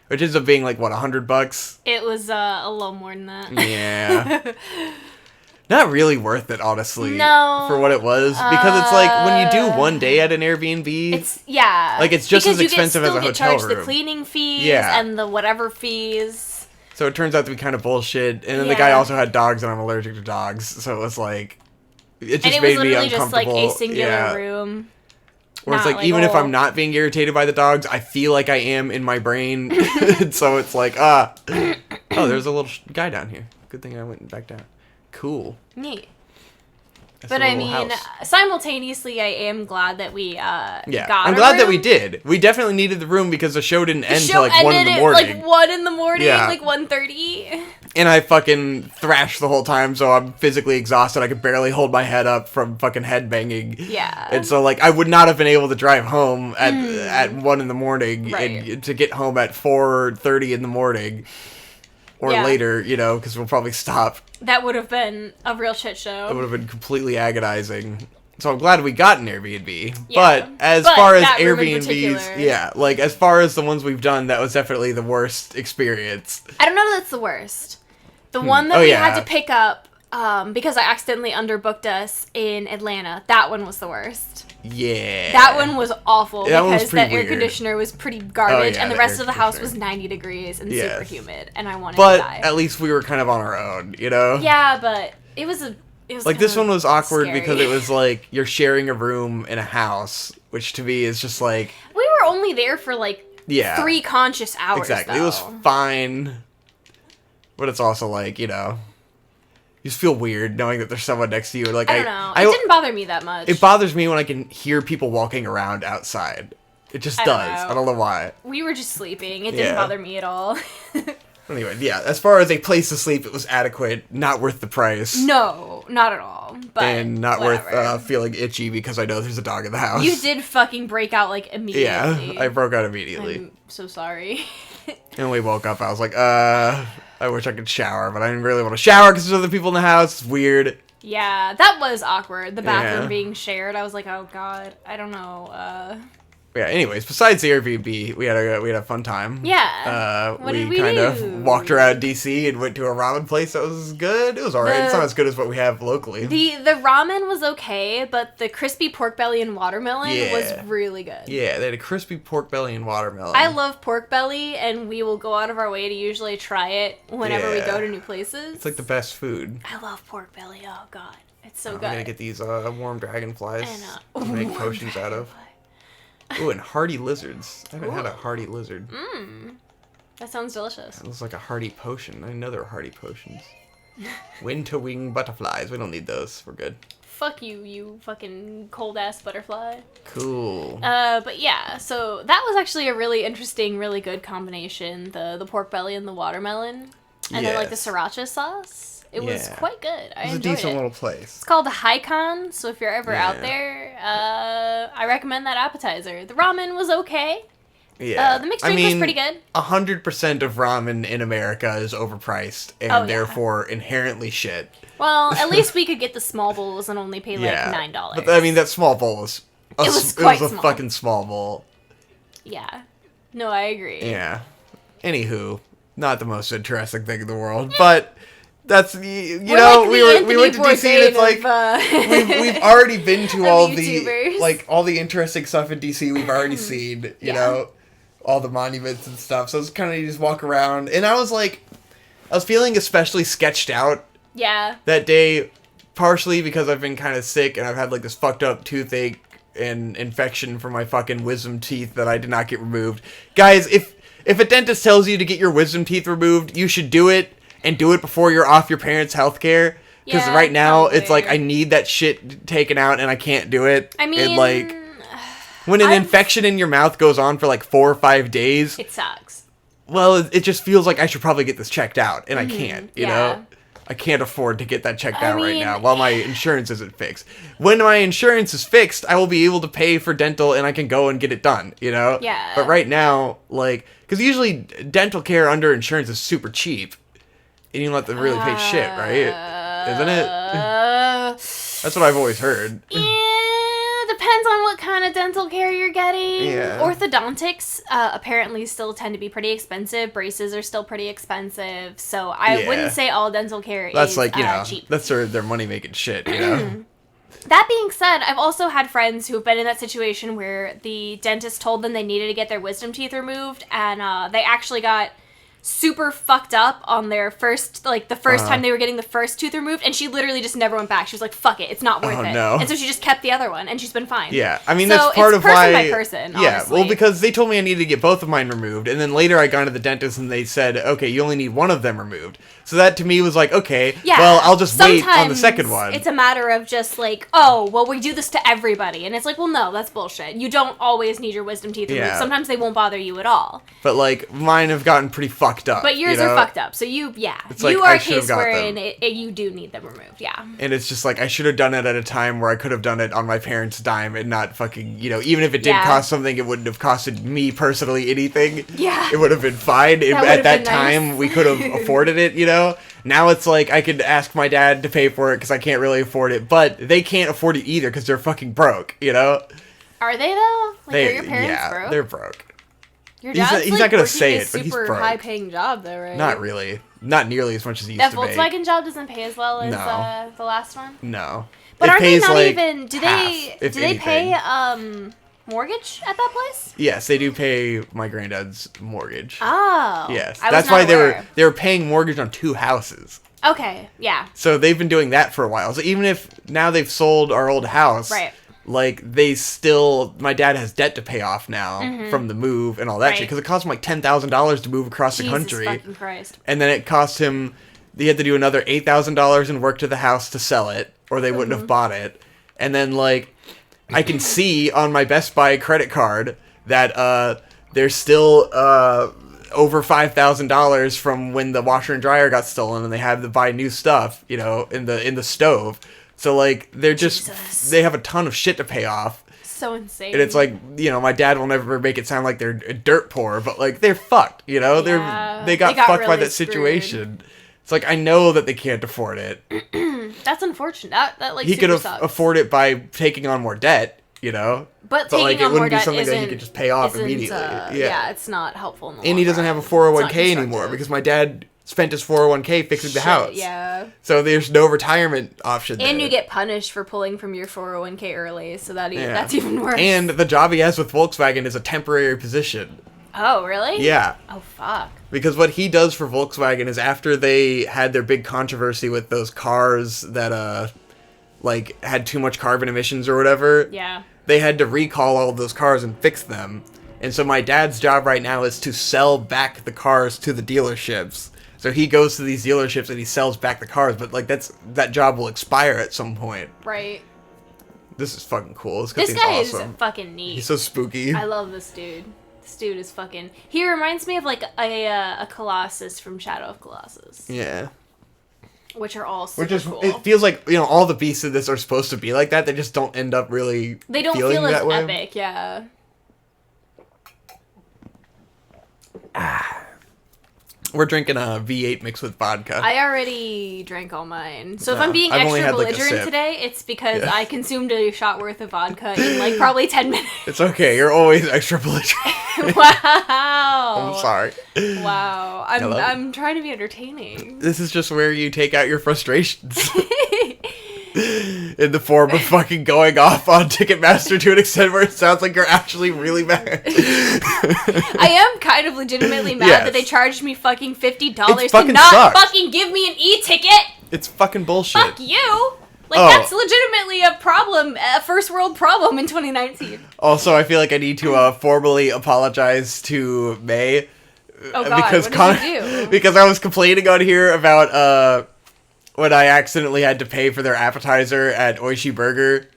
Speaker 1: which ends up being like, what, $100?
Speaker 2: It was a little more than that.
Speaker 1: Yeah. Not really worth it, honestly.
Speaker 2: No.
Speaker 1: For what it was. Because it's like, when you do one day at an Airbnb...
Speaker 2: Yeah.
Speaker 1: Like, it's just as expensive as a hotel room.
Speaker 2: Because you get charged the cleaning fees and the whatever fees.
Speaker 1: So it turns out to be kind of bullshit. And then the guy also had dogs, and I'm allergic to dogs. So it was like, it just made me uncomfortable. And it was literally just like a
Speaker 2: singular room.
Speaker 1: Where it's like, even if I'm not being irritated by the dogs, I feel like I am in my brain. So it's like, oh, there's a little guy down here. Good thing I went back down. Cool.
Speaker 2: Neat. But I mean, simultaneously, I am glad that we got
Speaker 1: I'm glad that we did. We definitely needed the room because the show didn't end until like 1 in the morning.
Speaker 2: Like 1 in the morning, like 1:30.
Speaker 1: And I fucking thrashed the whole time, so I'm physically exhausted. I could barely hold my head up from fucking headbanging.
Speaker 2: Yeah.
Speaker 1: And so like I would not have been able to drive home at 1 in the morning and to get home at 4:30 in the morning. Or later, you know, because we'll probably stop.
Speaker 2: That would have been a real shit show.
Speaker 1: It would have been completely agonizing. So I'm glad we got an Airbnb. Yeah. But as far as Airbnbs, like as far as the ones we've done, that was definitely the worst experience.
Speaker 2: I don't know if that's the worst. The one that we had to pick up because I accidentally underbooked us in Atlanta, that one was the worst.
Speaker 1: Yeah.
Speaker 2: That one was awful because that air conditioner was pretty garbage and the rest of the house was 90 degrees and super humid and I wanted to die.
Speaker 1: But at least we were kind of on our own, you know?
Speaker 2: Yeah, but it was
Speaker 1: like this one was awkward because it was like you're sharing a room in a house, which to me is just like...
Speaker 2: We were only there for like 3 conscious hours,
Speaker 1: Exactly.
Speaker 2: though.
Speaker 1: It was fine. But it's also like, you know... You just feel weird knowing that there's someone next to you. Like
Speaker 2: I don't know. It didn't bother me that much.
Speaker 1: It bothers me when I can hear people walking around outside. It just does. I don't know why.
Speaker 2: We were just sleeping. It didn't bother me at all.
Speaker 1: Anyway, as far as a place to sleep, it was adequate. Not worth the price.
Speaker 2: No, not at all. But
Speaker 1: and not worth feeling itchy because I know there's a dog in the house.
Speaker 2: You did fucking break out, like, immediately.
Speaker 1: Yeah, I broke out immediately.
Speaker 2: I'm so sorry.
Speaker 1: And when we woke up, I was like, I wish I could shower, but I didn't really want to shower because there's other people in the house. It's weird.
Speaker 2: Yeah, that was awkward. The bathroom being shared. I was like, oh god, I don't know.
Speaker 1: Yeah. Anyways, besides the Airbnb, we had a fun time.
Speaker 2: Yeah.
Speaker 1: What did we kind of walked around DC and went to a ramen place that was good. It was alright. It's not as good as what we have locally.
Speaker 2: The ramen was okay, but the crispy pork belly and watermelon was really good.
Speaker 1: Yeah, they had a crispy pork belly and watermelon.
Speaker 2: I love pork belly, and we will go out of our way to usually try it whenever we go to new places.
Speaker 1: It's like the best food.
Speaker 2: I love pork belly. Oh god, it's so good.
Speaker 1: I'm gonna get these warm dragonflies to make potions out of. Ooh, and hardy lizards. I haven't had a hardy lizard.
Speaker 2: That sounds delicious.
Speaker 1: It looks like a hardy potion. I know there are hardy potions. Wind to wing butterflies. We don't need those. We're good.
Speaker 2: Fuck you, you fucking cold-ass butterfly.
Speaker 1: Cool.
Speaker 2: But yeah, so that was actually a really interesting, really good combination. The pork belly and the watermelon. And then, like, the sriracha sauce. It was quite good. I enjoyed it.
Speaker 1: It was a decent little place.
Speaker 2: It's called the Haikon, so if you're ever out there, I recommend that appetizer. The ramen was okay.
Speaker 1: Yeah.
Speaker 2: The mixed drink was pretty good.
Speaker 1: 100% of ramen in America is overpriced and therefore inherently shit.
Speaker 2: Well, at least we could get the small bowls and only pay like $9.
Speaker 1: But I mean, that small bowl was
Speaker 2: it was quite
Speaker 1: a fucking small bowl.
Speaker 2: Yeah. No, I agree.
Speaker 1: Yeah. Anywho, not the most interesting thing in the world, but that's you know
Speaker 2: like
Speaker 1: we went to DC and it's like we've already been to all the interesting stuff in DC we've already seen, you know, all the monuments and stuff. So it's kind of you just walk around, and I was feeling especially sketched out.
Speaker 2: Yeah. That
Speaker 1: day, partially because I've been kind of sick and I've had like this fucked up toothache and infection from my fucking wisdom teeth that I did not get removed. Guys, if a dentist tells you to get your wisdom teeth removed, you should do it. And do it before you're off your parents' health care. Because right now, it's like, I need that shit taken out and I can't do it.
Speaker 2: I mean...
Speaker 1: And like, when an infection in your mouth goes on for like 4 or 5 days...
Speaker 2: It sucks.
Speaker 1: Well, it just feels like I should probably get this checked out. And I can't, you know? I can't afford to get that checked out right now while my insurance isn't fixed. When my insurance is fixed, I will be able to pay for dental and I can go and get it done, you know?
Speaker 2: Yeah.
Speaker 1: But right now, like... Because usually dental care under insurance is super cheap. And you don't have to really pay shit, right? Isn't it? That's what I've always heard.
Speaker 2: Yeah, depends on what kind of dental care you're getting.
Speaker 1: Yeah.
Speaker 2: Orthodontics apparently still tend to be pretty expensive. Braces are still pretty expensive. So I wouldn't say all dental care is
Speaker 1: like, you know,
Speaker 2: cheap.
Speaker 1: That's their money-making shit, you know?
Speaker 2: That being said, I've also had friends who've been in that situation where the dentist told them they needed to get their wisdom teeth removed, and they actually got super fucked up on their first, like, the first time they were getting the first tooth removed, and she literally just never went back. She was like, fuck it, it's not worth it.
Speaker 1: No.
Speaker 2: And so she just kept the other one, and she's been fine.
Speaker 1: Yeah, I mean,
Speaker 2: so
Speaker 1: that's part
Speaker 2: it's
Speaker 1: of
Speaker 2: person
Speaker 1: why...
Speaker 2: by person,
Speaker 1: yeah,
Speaker 2: honestly.
Speaker 1: well, because they told me I needed to get both of mine removed, and then later I got to the dentist and they said, okay, you only need one of them removed. So that to me was like, okay, well, I'll just wait on the second one.
Speaker 2: It's a matter of just like, oh, well, we do this to everybody. And it's like, well, no, that's bullshit. You don't always need your wisdom teeth removed. Sometimes they won't bother you at all.
Speaker 1: But, like, mine have gotten pretty fucked up.
Speaker 2: But yours are fucked up. So
Speaker 1: It's
Speaker 2: you
Speaker 1: like,
Speaker 2: are a case wherein you do need them removed,
Speaker 1: And it's just like, I should have done it at a time where I could have done it on my parents' dime and not fucking, even if it did cost something, it wouldn't have costed me personally anything.
Speaker 2: Yeah.
Speaker 1: It would have been fine. At that time, we could have afforded it, Now it's like, I could ask my dad to pay for it because I can't really afford it, but they can't afford it either because they're fucking broke,
Speaker 2: Are they, though? Like, are your parents broke?
Speaker 1: They're broke.
Speaker 2: Your dad's
Speaker 1: he's not gonna say it, but he's broke.
Speaker 2: Super high-paying job, though, right?
Speaker 1: Not really. Not nearly as much as he used
Speaker 2: that
Speaker 1: to make.
Speaker 2: That Volkswagen job doesn't pay as well as the last one?
Speaker 1: No.
Speaker 2: But aren't they not
Speaker 1: like
Speaker 2: even... Do they pay mortgage at that place?
Speaker 1: Yes, they do pay my granddad's mortgage.
Speaker 2: Oh.
Speaker 1: Yes. That's why they were paying mortgage on 2 houses.
Speaker 2: Okay, yeah.
Speaker 1: So they've been doing that for a while. So even if now they've sold our old house,
Speaker 2: right.
Speaker 1: Like, my dad has debt to pay off now from the move and all that shit, because it cost him like $10,000 to move across the country.
Speaker 2: Jesus fucking Christ.
Speaker 1: And then it cost him, he had to do another $8,000 in work to the house to sell it, or they wouldn't have bought it. And then, like, I can see on my Best Buy credit card that there's still over $5,000 from when the washer and dryer got stolen and they had to buy new stuff, in the stove. So, like, they have a ton of shit to pay off.
Speaker 2: So insane.
Speaker 1: And it's like, my dad will never make it sound like they're dirt poor, but, like, they're fucked, They got fucked
Speaker 2: really
Speaker 1: by that
Speaker 2: screwed.
Speaker 1: Situation. It's like, I know that they can't afford it.
Speaker 2: That's unfortunate. That like,
Speaker 1: he could afford it by taking on more debt,
Speaker 2: But
Speaker 1: like,
Speaker 2: it
Speaker 1: wouldn't be something that he could just pay off immediately.
Speaker 2: Yeah, it's not helpful in the
Speaker 1: And he doesn't have a 401k anymore because my dad spent his 401k fixing the house.
Speaker 2: Yeah.
Speaker 1: So there's no retirement option there.
Speaker 2: And you get punished for pulling from your 401k early, so that's even worse.
Speaker 1: And the job he has with Volkswagen is a temporary position.
Speaker 2: Oh, really?
Speaker 1: Yeah.
Speaker 2: Oh, fuck.
Speaker 1: Because what he does for Volkswagen is after they had their big controversy with those cars that, had too much carbon emissions or whatever.
Speaker 2: Yeah.
Speaker 1: They had to recall all of those cars and fix them. And so my dad's job right now is to sell back the cars to the dealerships. So he goes to these dealerships and he sells back the cars, but like that job will expire at some point.
Speaker 2: Right.
Speaker 1: This is fucking cool.
Speaker 2: This guy
Speaker 1: awesome.
Speaker 2: is fucking neat.
Speaker 1: He's so spooky.
Speaker 2: I love this dude. This dude is fucking... He reminds me of like a Colossus from Shadow of Colossus.
Speaker 1: Yeah.
Speaker 2: Which are all super cool.
Speaker 1: It feels like, all the beasts of this are supposed to be like that. They just don't end up really
Speaker 2: They don't feel as epic, yeah.
Speaker 1: We're drinking a V8 mixed with vodka.
Speaker 2: I already drank all mine. So if I'm being extra belligerent today, it's because I consumed a shot worth of vodka in like probably 10 minutes.
Speaker 1: It's okay. You're always extra belligerent.
Speaker 2: Wow.
Speaker 1: I'm sorry.
Speaker 2: Wow. I'm trying to be entertaining.
Speaker 1: This is just where you take out your frustrations. In the form of fucking going off on Ticketmaster to an extent where it sounds like you're actually really mad.
Speaker 2: I am kind of legitimately mad that they charged me fucking $50 to not fucking give me an e-ticket.
Speaker 1: It's fucking bullshit.
Speaker 2: Fuck you. That's legitimately a problem, a first world problem in 2019.
Speaker 1: Also, I feel like I need to formally apologize to May.
Speaker 2: Oh god, because what did you do?
Speaker 1: Because I was complaining on here about when I accidentally had to pay for their appetizer at Oishi Burger.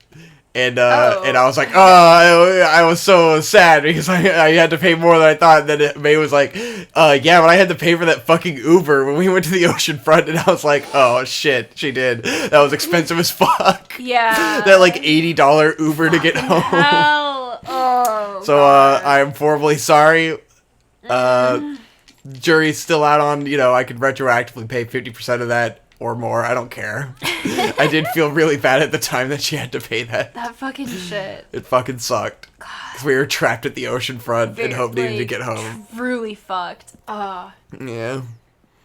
Speaker 1: And I was like, I was so sad because I had to pay more than I thought. And then May was like, yeah, but I had to pay for that fucking Uber when we went to the ocean front. And I was like, oh shit, she did. That was expensive as fuck.
Speaker 2: Yeah.
Speaker 1: That like $80 Uber to get home.
Speaker 2: Hell. Oh,
Speaker 1: so I am formally sorry. Jury's still out on, I could retroactively pay 50% of that. Or more, I don't care. I did feel really bad at the time that she had to pay that.
Speaker 2: That fucking shit.
Speaker 1: It fucking sucked. Because we were trapped at the ocean front and Hope needed to get home.
Speaker 2: Truly fucked.
Speaker 1: Yeah.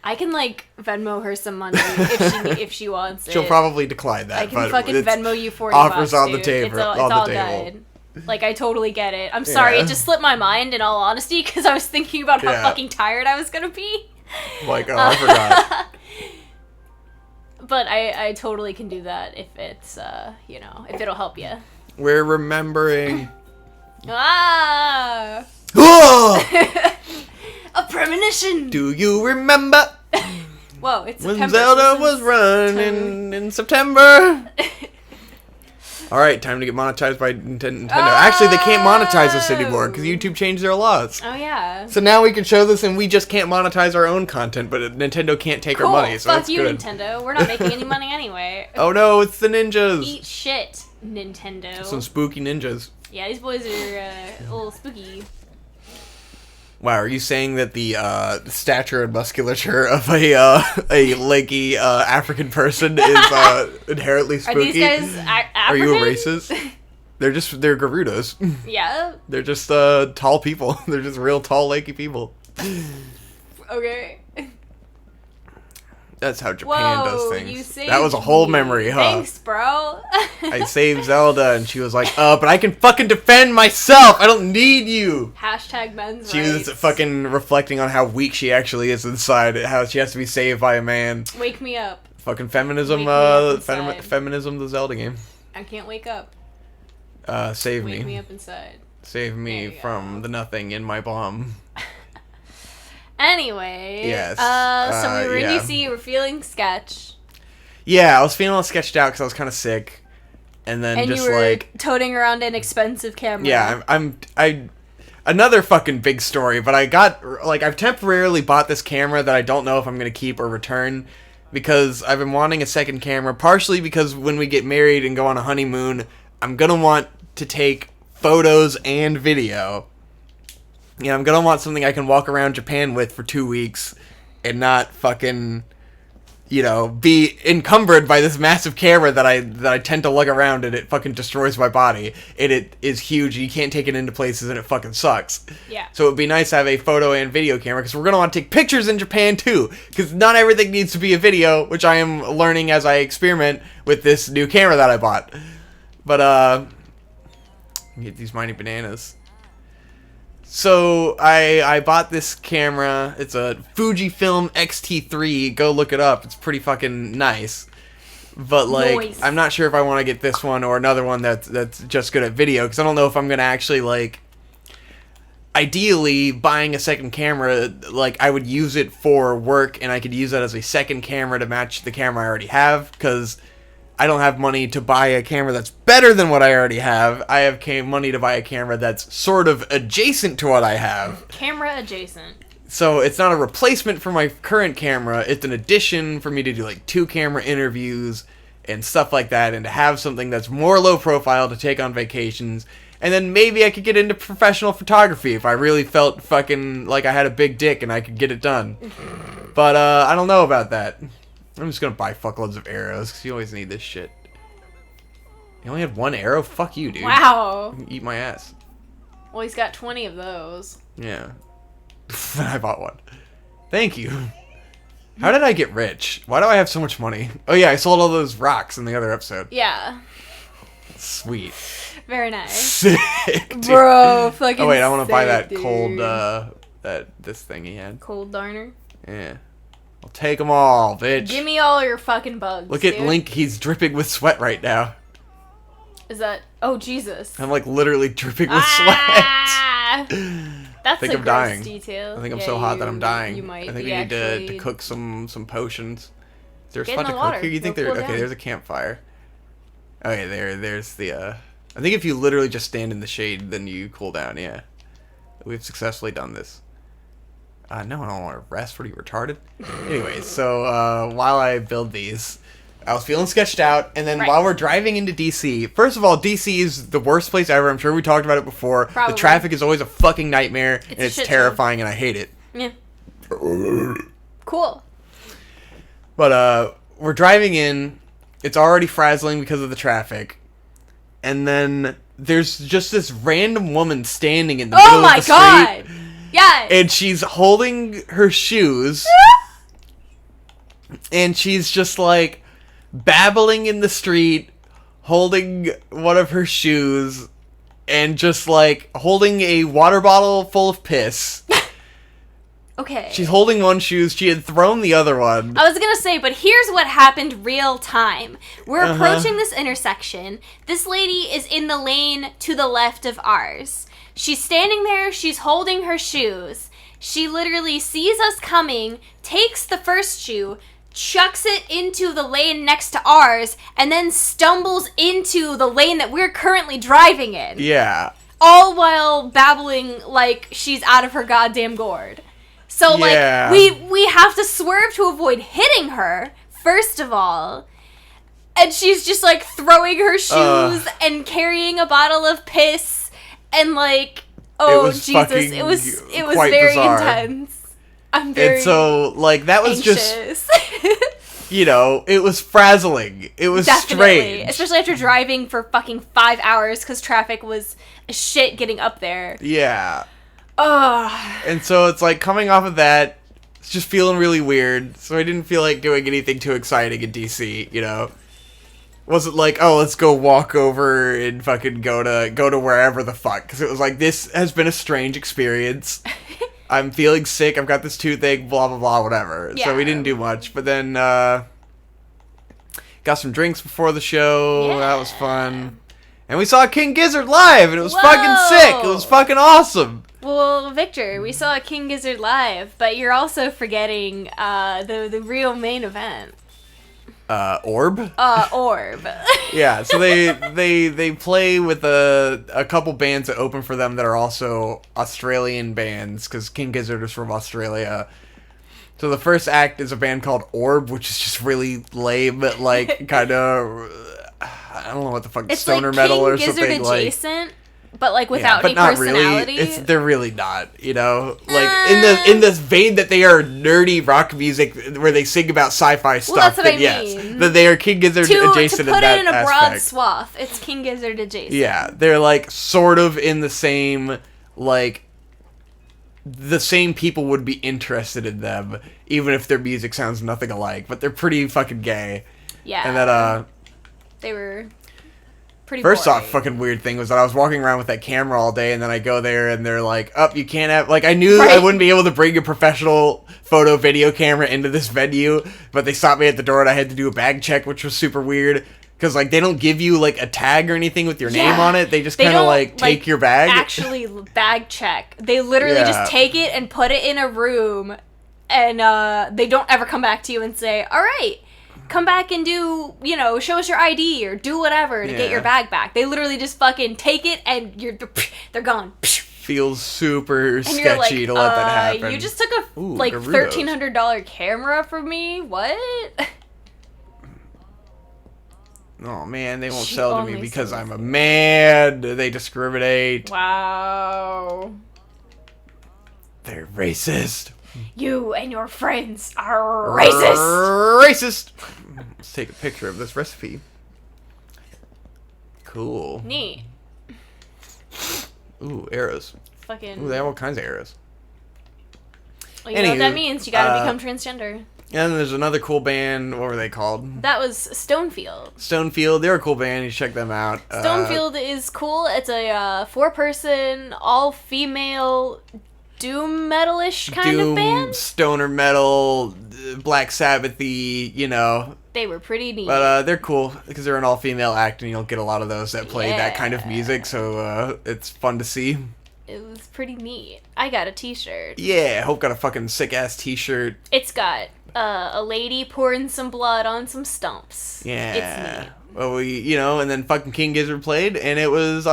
Speaker 2: I can, Venmo her some money if she wants it.
Speaker 1: She'll probably decline that.
Speaker 2: I can fucking Venmo you $40.
Speaker 1: Offers on
Speaker 2: dude.
Speaker 1: the table.
Speaker 2: It's all good. I totally get it. I'm sorry, it just slipped my mind in all honesty because I was thinking about how fucking tired I was gonna be.
Speaker 1: Like, oh, I forgot.
Speaker 2: But I totally can do that if it's, if it'll help you.
Speaker 1: We're remembering.
Speaker 2: Ah!
Speaker 1: Oh!
Speaker 2: A premonition!
Speaker 1: Do you remember
Speaker 2: Whoa, it's
Speaker 1: when
Speaker 2: September.
Speaker 1: Zelda was running in September? Alright, time to get monetized by Nintendo. Actually, they can't monetize this anymore because YouTube changed their laws.
Speaker 2: Oh, yeah.
Speaker 1: So now we can show this and we just can't monetize our own content, but Nintendo can't take our money, so
Speaker 2: Fuck
Speaker 1: that's
Speaker 2: you,
Speaker 1: good.
Speaker 2: Nintendo. We're not making any money anyway.
Speaker 1: Oh no, it's the ninjas!
Speaker 2: Eat shit, Nintendo.
Speaker 1: Some spooky ninjas.
Speaker 2: Yeah, these boys are a little spooky.
Speaker 1: Wow, are you saying that the stature and musculature of a lanky African person is inherently spooky?
Speaker 2: Are these guys African?
Speaker 1: Are you a racist? They're Garudas.
Speaker 2: Yeah.
Speaker 1: They're just tall people. They're just real tall, lanky people.
Speaker 2: Okay.
Speaker 1: That's how Japan does things.
Speaker 2: You saved
Speaker 1: That was a whole
Speaker 2: me.
Speaker 1: memory, huh?
Speaker 2: Thanks, bro.
Speaker 1: I saved Zelda, and she was like, but I can fucking defend myself! I don't need you!
Speaker 2: Hashtag men's
Speaker 1: She
Speaker 2: rights.
Speaker 1: was fucking reflecting on how weak she actually is inside, how she has to be saved by a man.
Speaker 2: Wake me up.
Speaker 1: Fucking feminism,
Speaker 2: Wake me up inside.
Speaker 1: feminism, the Zelda game.
Speaker 2: I can't wake up.
Speaker 1: Save
Speaker 2: Wake me
Speaker 1: me.
Speaker 2: up inside.
Speaker 1: Save me
Speaker 2: There you
Speaker 1: from
Speaker 2: go.
Speaker 1: the nothing in my bomb.
Speaker 2: Anyway.
Speaker 1: Yes.
Speaker 2: So we were in
Speaker 1: yeah.
Speaker 2: DC, you were feeling sketch.
Speaker 1: Yeah, I was feeling all sketched out because I was kind of sick. And then
Speaker 2: And
Speaker 1: just
Speaker 2: you were
Speaker 1: like...
Speaker 2: toting around an expensive camera.
Speaker 1: Yeah, I another fucking big story, but I've temporarily bought this camera that I don't know if I'm going to keep or return because I've been wanting a second camera, partially because when we get married and go on a honeymoon, I'm going to want to take photos and video. Yeah, I'm going to want something I can walk around Japan with for 2 weeks and not fucking, be encumbered by this massive camera that I tend to lug around and it fucking destroys my body. And it is huge. You can't take it into places and it fucking sucks.
Speaker 2: Yeah.
Speaker 1: So it would be nice to have a photo and video camera because we're going to want to take pictures in Japan too. Because not everything needs to be a video, which I am learning as I experiment with this new camera that I bought. But, get these mighty bananas. So, I bought this camera. It's a Fujifilm X-T3. Go look it up. It's pretty fucking nice. But,
Speaker 2: Nice.
Speaker 1: I'm not sure if I want to get this one or another one that's just good at video. Because I don't know if I'm going to actually, ideally, buying a second camera, I would use it for work. And I could use that as a second camera to match the camera I already have. Because I don't have money to buy a camera that's better than what I already have. I have money to buy a camera that's sort of adjacent to what I have.
Speaker 2: Camera adjacent.
Speaker 1: So it's not a replacement for my current camera. It's an addition for me to do 2 camera interviews and stuff like that, and to have something that's more low profile to take on vacations. And then maybe I could get into professional photography if I really felt fucking like I had a big dick and I could get it done. But I don't know about that. I'm just gonna buy fuckloads of arrows, because you always need this shit. You only had 1 arrow? Fuck you, dude.
Speaker 2: Wow.
Speaker 1: Eat my ass.
Speaker 2: Well, he's got 20 of those.
Speaker 1: Yeah. I bought one. Thank you. How did I get rich? Why do I have so much money? Oh yeah, I sold all those rocks in the other episode.
Speaker 2: Yeah.
Speaker 1: Sweet.
Speaker 2: Very nice.
Speaker 1: Sick, dude.
Speaker 2: Bro, fucking
Speaker 1: Oh wait, I want to buy
Speaker 2: sick,
Speaker 1: that cold,
Speaker 2: dude.
Speaker 1: this thing he had.
Speaker 2: Cold darner.
Speaker 1: Yeah. I'll take them all, bitch.
Speaker 2: Give me all your fucking bugs.
Speaker 1: Look at
Speaker 2: dude.
Speaker 1: Link, he's dripping with sweat right now.
Speaker 2: Is that... Oh, Jesus.
Speaker 1: I'm literally dripping with
Speaker 2: Ah! That's
Speaker 1: I think
Speaker 2: a
Speaker 1: I'm
Speaker 2: gross
Speaker 1: dying.
Speaker 2: detail.
Speaker 1: I think I'm
Speaker 2: Yeah,
Speaker 1: so hot that I'm dying.
Speaker 2: You might
Speaker 1: I think
Speaker 2: be
Speaker 1: we need to
Speaker 2: actually-
Speaker 1: cook some potions. Is there a
Speaker 2: Get in
Speaker 1: spot
Speaker 2: the
Speaker 1: to
Speaker 2: water.
Speaker 1: cook here? You think
Speaker 2: It'll
Speaker 1: there?
Speaker 2: cool
Speaker 1: Okay,
Speaker 2: down.
Speaker 1: there's a campfire. Okay, there's the. I think if you literally just stand in the shade, then you cool down. Yeah, we've successfully done this. No, I don't want to rest. What are you, retarded? Anyways, so while I build these, I was feeling sketched out, and then
Speaker 2: Right.
Speaker 1: while we're driving into DC, first of all, DC is the worst place ever. I'm sure we talked about it before.
Speaker 2: Probably.
Speaker 1: The traffic is always a fucking nightmare, and
Speaker 2: a
Speaker 1: it's
Speaker 2: shit show.
Speaker 1: terrifying, and I hate it.
Speaker 2: Yeah. Cool.
Speaker 1: But we're driving in. It's already frazzling because of the traffic. And then there's just this random woman standing in the middle
Speaker 2: Oh
Speaker 1: of
Speaker 2: my
Speaker 1: the
Speaker 2: god!
Speaker 1: street.
Speaker 2: Yes!
Speaker 1: And she's holding her shoes. And she's just babbling in the street, holding one of her shoes, and just holding a water bottle full of piss.
Speaker 2: Okay.
Speaker 1: She's holding one shoe. She had thrown the other one.
Speaker 2: I was gonna say, but here's what happened real time. We're approaching this intersection. This lady is in the lane to the left of ours. She's standing there. She's holding her shoes. She literally sees us coming, takes the first shoe, chucks it into the lane next to ours, and then stumbles into the lane that we're currently driving in.
Speaker 1: Yeah.
Speaker 2: All while babbling like she's out of her goddamn gourd. So,
Speaker 1: Yeah.
Speaker 2: we have to swerve to avoid hitting her, first of all. And she's just, like, throwing her shoes and carrying a bottle of piss. And, like, oh, Jesus. It was very
Speaker 1: bizarre.
Speaker 2: intense. I'm very
Speaker 1: And so, like, that was
Speaker 2: anxious.
Speaker 1: just, you know, it was frazzling. It was
Speaker 2: Definitely.
Speaker 1: strange.
Speaker 2: Especially after driving for fucking 5 hours because traffic was shit getting up there.
Speaker 1: Yeah.
Speaker 2: Ugh.
Speaker 1: And so it's like coming off of that, it's just feeling really weird. So I didn't feel like doing anything too exciting in DC, you know? Wasn't like, oh, let's go walk over and fucking go to wherever the fuck. Because it was like, this has been a strange experience. I'm feeling sick. I've got this toothache, blah, blah, blah, whatever.
Speaker 2: Yeah.
Speaker 1: So we didn't do much. But then got some drinks before the show.
Speaker 2: Yeah.
Speaker 1: That was fun. And we saw King Gizzard live, and it was
Speaker 2: Whoa.
Speaker 1: fucking sick. It was fucking awesome.
Speaker 2: Well, Victor, we saw King Gizzard live, but you're also forgetting the real main event.
Speaker 1: Orb?
Speaker 2: Orb.
Speaker 1: Yeah, so they play with a couple bands that open for them that are also Australian bands, because King Gizzard is from Australia. So the first act is a band called Orb, which is just really lame, like, kind of, I don't know what the fuck,
Speaker 2: It's
Speaker 1: stoner
Speaker 2: like
Speaker 1: metal
Speaker 2: King
Speaker 1: or
Speaker 2: Gizzard
Speaker 1: something, like...
Speaker 2: adjacent, but like
Speaker 1: Yeah,
Speaker 2: without
Speaker 1: but
Speaker 2: any
Speaker 1: not
Speaker 2: personality.
Speaker 1: really. They're really not, you know? Like, in this vein that they are nerdy rock music where they sing about sci-fi stuff,
Speaker 2: that's what
Speaker 1: then
Speaker 2: I
Speaker 1: yes.
Speaker 2: mean.
Speaker 1: That they are King Gizzard adjacent
Speaker 2: to put
Speaker 1: in that
Speaker 2: it in a broad
Speaker 1: aspect.
Speaker 2: swath, it's King Gizzard adjacent.
Speaker 1: Yeah, they're like sort of in the same, like, the same people would be interested in them, even if their music sounds nothing alike, but they're pretty fucking gay.
Speaker 2: Yeah.
Speaker 1: And that,
Speaker 2: they were pretty
Speaker 1: first
Speaker 2: boring.
Speaker 1: off, fucking weird thing was that I was walking around with that camera all day, and then I go there, and they're like, "Oh, you can't have..." Like, I knew I
Speaker 2: Right.
Speaker 1: wouldn't be able to bring a professional photo video camera into this venue, but they stopped me at the door, and I had to do a bag check, which was super weird. Because, like, they don't give you, like, a tag or anything with your name on it. They just kind of,
Speaker 2: don't,
Speaker 1: like, take your bag.
Speaker 2: Actually, bag check. They literally
Speaker 1: Yeah.
Speaker 2: just take it and put it in a room, and they don't ever come back to you and say, "All right, come back and do, you know, show us your ID or do whatever to get your bag back." They literally just fucking take it and they're gone.
Speaker 1: Feels super
Speaker 2: And you're like,
Speaker 1: sketchy to let that happen.
Speaker 2: You just took a
Speaker 1: Ooh,
Speaker 2: like
Speaker 1: Gerudos.
Speaker 2: $1,300 camera from me? What?
Speaker 1: Oh man, they won't
Speaker 2: She
Speaker 1: sell to me
Speaker 2: only
Speaker 1: because
Speaker 2: sells
Speaker 1: I'm a man. They discriminate.
Speaker 2: Wow.
Speaker 1: They're racist.
Speaker 2: You and your friends are racist.
Speaker 1: Racist. Let's take a picture of this recipe. Cool.
Speaker 2: Neat.
Speaker 1: Ooh, arrows.
Speaker 2: Fucking.
Speaker 1: Ooh, they have all kinds of arrows.
Speaker 2: Well, you know what that
Speaker 1: Anywho,
Speaker 2: means. You gotta become transgender.
Speaker 1: And then there's another cool band. What were they called?
Speaker 2: That was Stonefield.
Speaker 1: Stonefield. They're a cool band. You should check them out.
Speaker 2: Stonefield is cool. It's a 4-person, all-female, doom metal-ish kind of band.
Speaker 1: Stoner metal, Black Sabbath-y, you know.
Speaker 2: They were pretty neat.
Speaker 1: But they're cool because they're an all-female act, and you'll get a lot of those that play that kind of
Speaker 2: Yeah.
Speaker 1: music. So it's fun to see.
Speaker 2: It was pretty neat. I got a t-shirt.
Speaker 1: Yeah, Hope got a fucking sick-ass t-shirt.
Speaker 2: It's got a lady pouring some blood on some stumps.
Speaker 1: Yeah.
Speaker 2: It's neat.
Speaker 1: Well, and then fucking King Gizzard played, and it was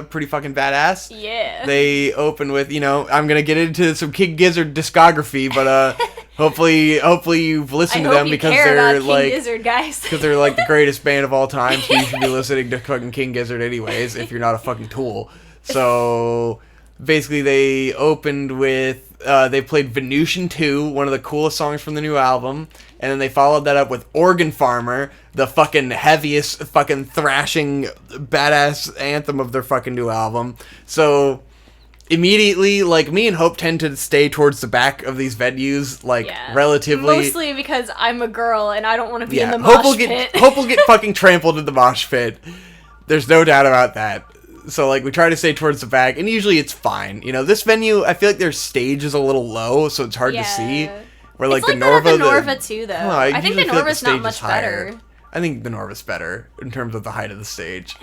Speaker 1: pretty fucking badass.
Speaker 2: Yeah.
Speaker 1: They opened with, I'm gonna get into some King Gizzard discography, but hopefully you've listened to them because they're like
Speaker 2: Gizzard, guys.
Speaker 1: because they're like the greatest band of all time. So you should be listening to fucking King Gizzard anyways if you're not a fucking tool. So basically, they opened with they played Venusian 2, one of the coolest songs from the new album, and then they followed that up with Organ Farmer, the fucking heaviest fucking thrashing badass anthem of their fucking new album. So immediately, like, me and Hope tend to stay towards the back of these venues, like, relatively.
Speaker 2: Mostly because I'm a girl and I don't want to be in the
Speaker 1: Hope
Speaker 2: mosh pit.
Speaker 1: Hope will get fucking trampled in the mosh pit. There's no doubt about that. So, like, we try to stay towards the back, and usually it's fine. You know, this venue, I feel like their stage is a little low, so it's hard to see. Where, like,
Speaker 2: it's
Speaker 1: the Norva...
Speaker 2: the Norva, too, though. I think the Norva's not much
Speaker 1: better.
Speaker 2: better.
Speaker 1: I think the Norva's better in terms of the height of the stage.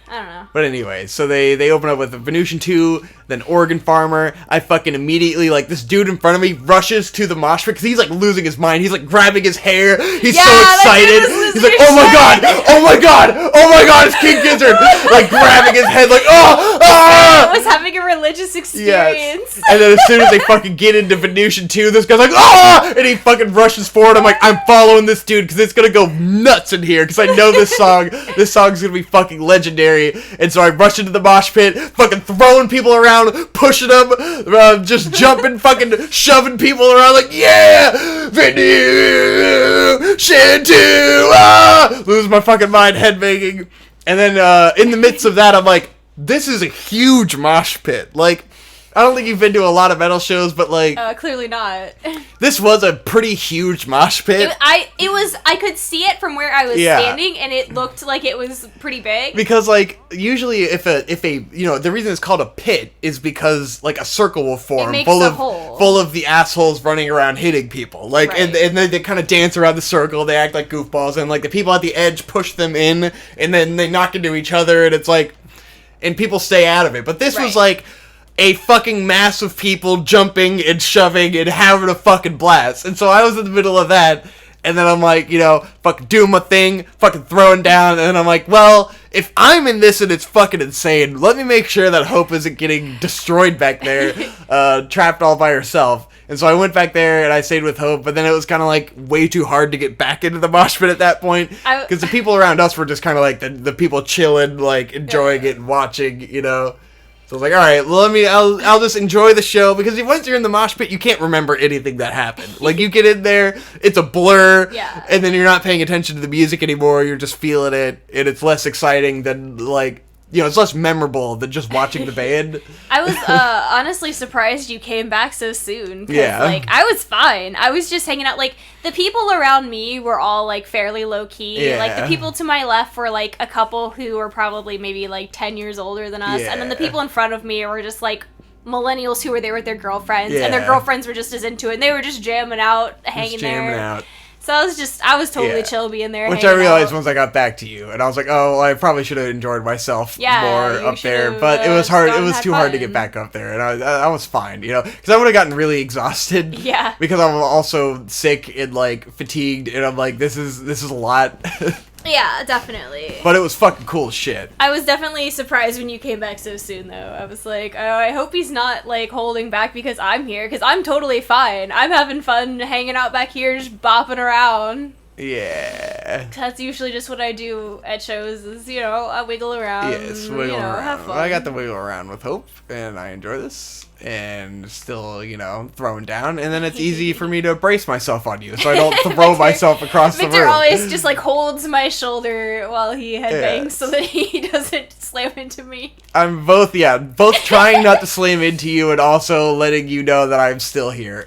Speaker 2: I don't know.
Speaker 1: But anyway, so they open up with a Venusian 2, then Organ Farmer. I fucking immediately, like, this dude in front of me rushes to the mosh pit because he's, like, losing his mind. He's, like, grabbing his hair. He's so excited. He's like, oh my god, oh my god, oh my god, it's King Gizzard. Like, grabbing his head, like, oh, ah!
Speaker 2: I was having a religious experience.
Speaker 1: Yes. And then as soon as they fucking get into Venusian 2, this guy's like, ah! And he fucking rushes forward. I'm like, I'm following this dude because it's gonna go nuts in here because I know this song. This song's gonna be fucking legendary. And so I rush into the mosh pit, fucking throwing people around, pushing them, just jumping, fucking shoving people around, like, yeah! Venusian 2! Ah! Lose my fucking mind, headbanging. And then in the midst of that, I'm like, this is a huge mosh pit. Like, I don't think you've been to a lot of metal shows, but like...
Speaker 2: clearly not.
Speaker 1: This was a pretty huge mosh pit.
Speaker 2: I could see it from where I was standing, and it looked like it was pretty big.
Speaker 1: Because, like, usually if a you know, the reason it's called a pit is because, like, a circle will form full of the assholes running around hitting people. Like,
Speaker 2: right.
Speaker 1: and then they kind of dance around the circle, they act like goofballs, and, like, the people at the edge push them in, and then they knock into each other, and it's like... And people stay out of it. But this was, like... a fucking mass of people jumping and shoving and having a fucking blast. And so I was in the middle of that, and then I'm like, you know, fucking doing my thing, fucking throwing down, and then I'm like, well, if I'm in this and it's fucking insane, let me make sure that Hope isn't getting destroyed back there, trapped all by herself. And so I went back there and I stayed with Hope, but then it was kind of like way too hard to get back into the mosh pit at that point. Because the people around us were just kind of like the people chilling, like enjoying it and watching, you know. So I was like, all right, well, I'll just enjoy the show, because once you're in the mosh pit, you can't remember anything that happened. Like, you get in there, it's a blur, and then you're not paying attention to the music anymore, you're just feeling it, and it's less exciting than, like, you know, it's less memorable than just watching the band.
Speaker 2: I was honestly surprised you came back so soon. Yeah. Like, I was fine. I was just hanging out. Like, the people around me were all, like, fairly low-key. Yeah. Like, the people to my left were, like, a couple who were probably maybe, like, 10 years older than us. Yeah. And then the people in front of me were just, like, millennials who were there with their girlfriends. Yeah. And their girlfriends were just as into it. And they were just jamming out, hanging there. So I was totally chill being there.
Speaker 1: Which I realized once I got back to you, and I was like, oh, well, I probably should have enjoyed myself more up there, but it was hard. It was too hard to get back up there, and I was fine, you know, because I would have gotten really exhausted. Yeah. Because I'm also sick and like fatigued, and I'm like, this is a lot.
Speaker 2: Yeah, definitely.
Speaker 1: But it was fucking cool as shit.
Speaker 2: I was definitely surprised when you came back so soon, though. I was like, oh, I hope he's not, like, holding back because I'm here, because I'm totally fine. I'm having fun hanging out back here, just bopping around. Yeah. That's usually just what I do at shows is, you know, I wiggle around.
Speaker 1: Yes, wiggle around. Have fun. I got to wiggle around with Hope, and I enjoy this. And still, you know, throwing down, and then it's easy for me to brace myself on you, so I don't throw myself across the room.
Speaker 2: Victor always just, like, holds my shoulder while he headbangs so that he doesn't slam into me.
Speaker 1: I'm both trying not to slam into you and also letting you know that I'm still here.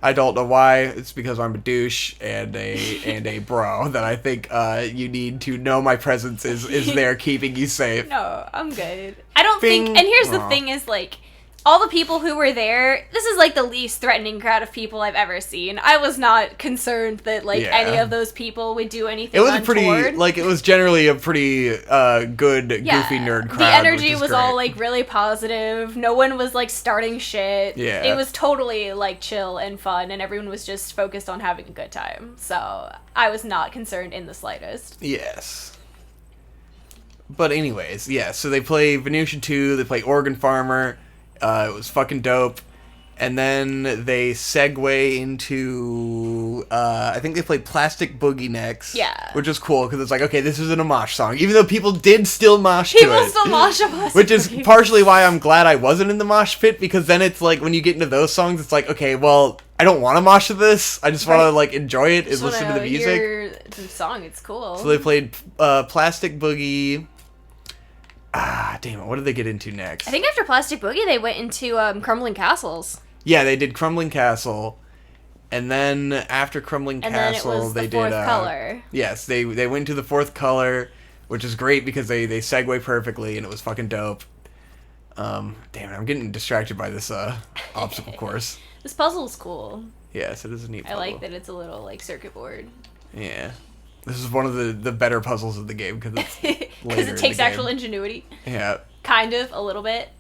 Speaker 1: I don't know why. It's because I'm a douche and a bro that I think you need to know my presence is there keeping you safe.
Speaker 2: No, I'm good. I don't think, and here's the thing is, like, all the people who were there, this is, like, the least threatening crowd of people I've ever seen. I was not concerned that, like, any of those people would do anything untoward.
Speaker 1: It was generally a pretty good, goofy nerd crowd.
Speaker 2: The energy was all, like, really positive. No one was, like, starting shit. Yeah. It was totally, like, chill and fun, and everyone was just focused on having a good time. So, I was not concerned in the slightest.
Speaker 1: Yes. But anyways, so they play Venusian 2, they play Organ Farmer. It was fucking dope. And then they segue into, I think they played Plastic Boogie next. Yeah. Which is cool, because it's like, okay, this isn't a mosh song. Even though people did still mosh to it.
Speaker 2: People still mosh of us.
Speaker 1: Which is partially why I'm glad I wasn't in the mosh pit, because then it's like, when you get into those songs, it's like, okay, well, I don't want to mosh to this. I just want to, like, enjoy it and listen to the music.
Speaker 2: Hear the song, it's cool.
Speaker 1: So they played Plastic Boogie. Ah, damn it. What did they get into next?
Speaker 2: I think after Plastic Boogie, they went into Crumbling Castles.
Speaker 1: Yeah, they did Crumbling Castle. And then after Crumbling Castle, they did...
Speaker 2: Fourth Color.
Speaker 1: Yes, they went to the Fourth Color, which is great because they segue perfectly and it was fucking dope. Damn it, I'm getting distracted by this obstacle course.
Speaker 2: This puzzle's cool.
Speaker 1: Yes, it is a neat puzzle.
Speaker 2: I like that it's a little, like, circuit board.
Speaker 1: Yeah. This is one of the better puzzles of the game because it's
Speaker 2: because it takes actual ingenuity.
Speaker 1: Yeah.
Speaker 2: Kind of, a little bit.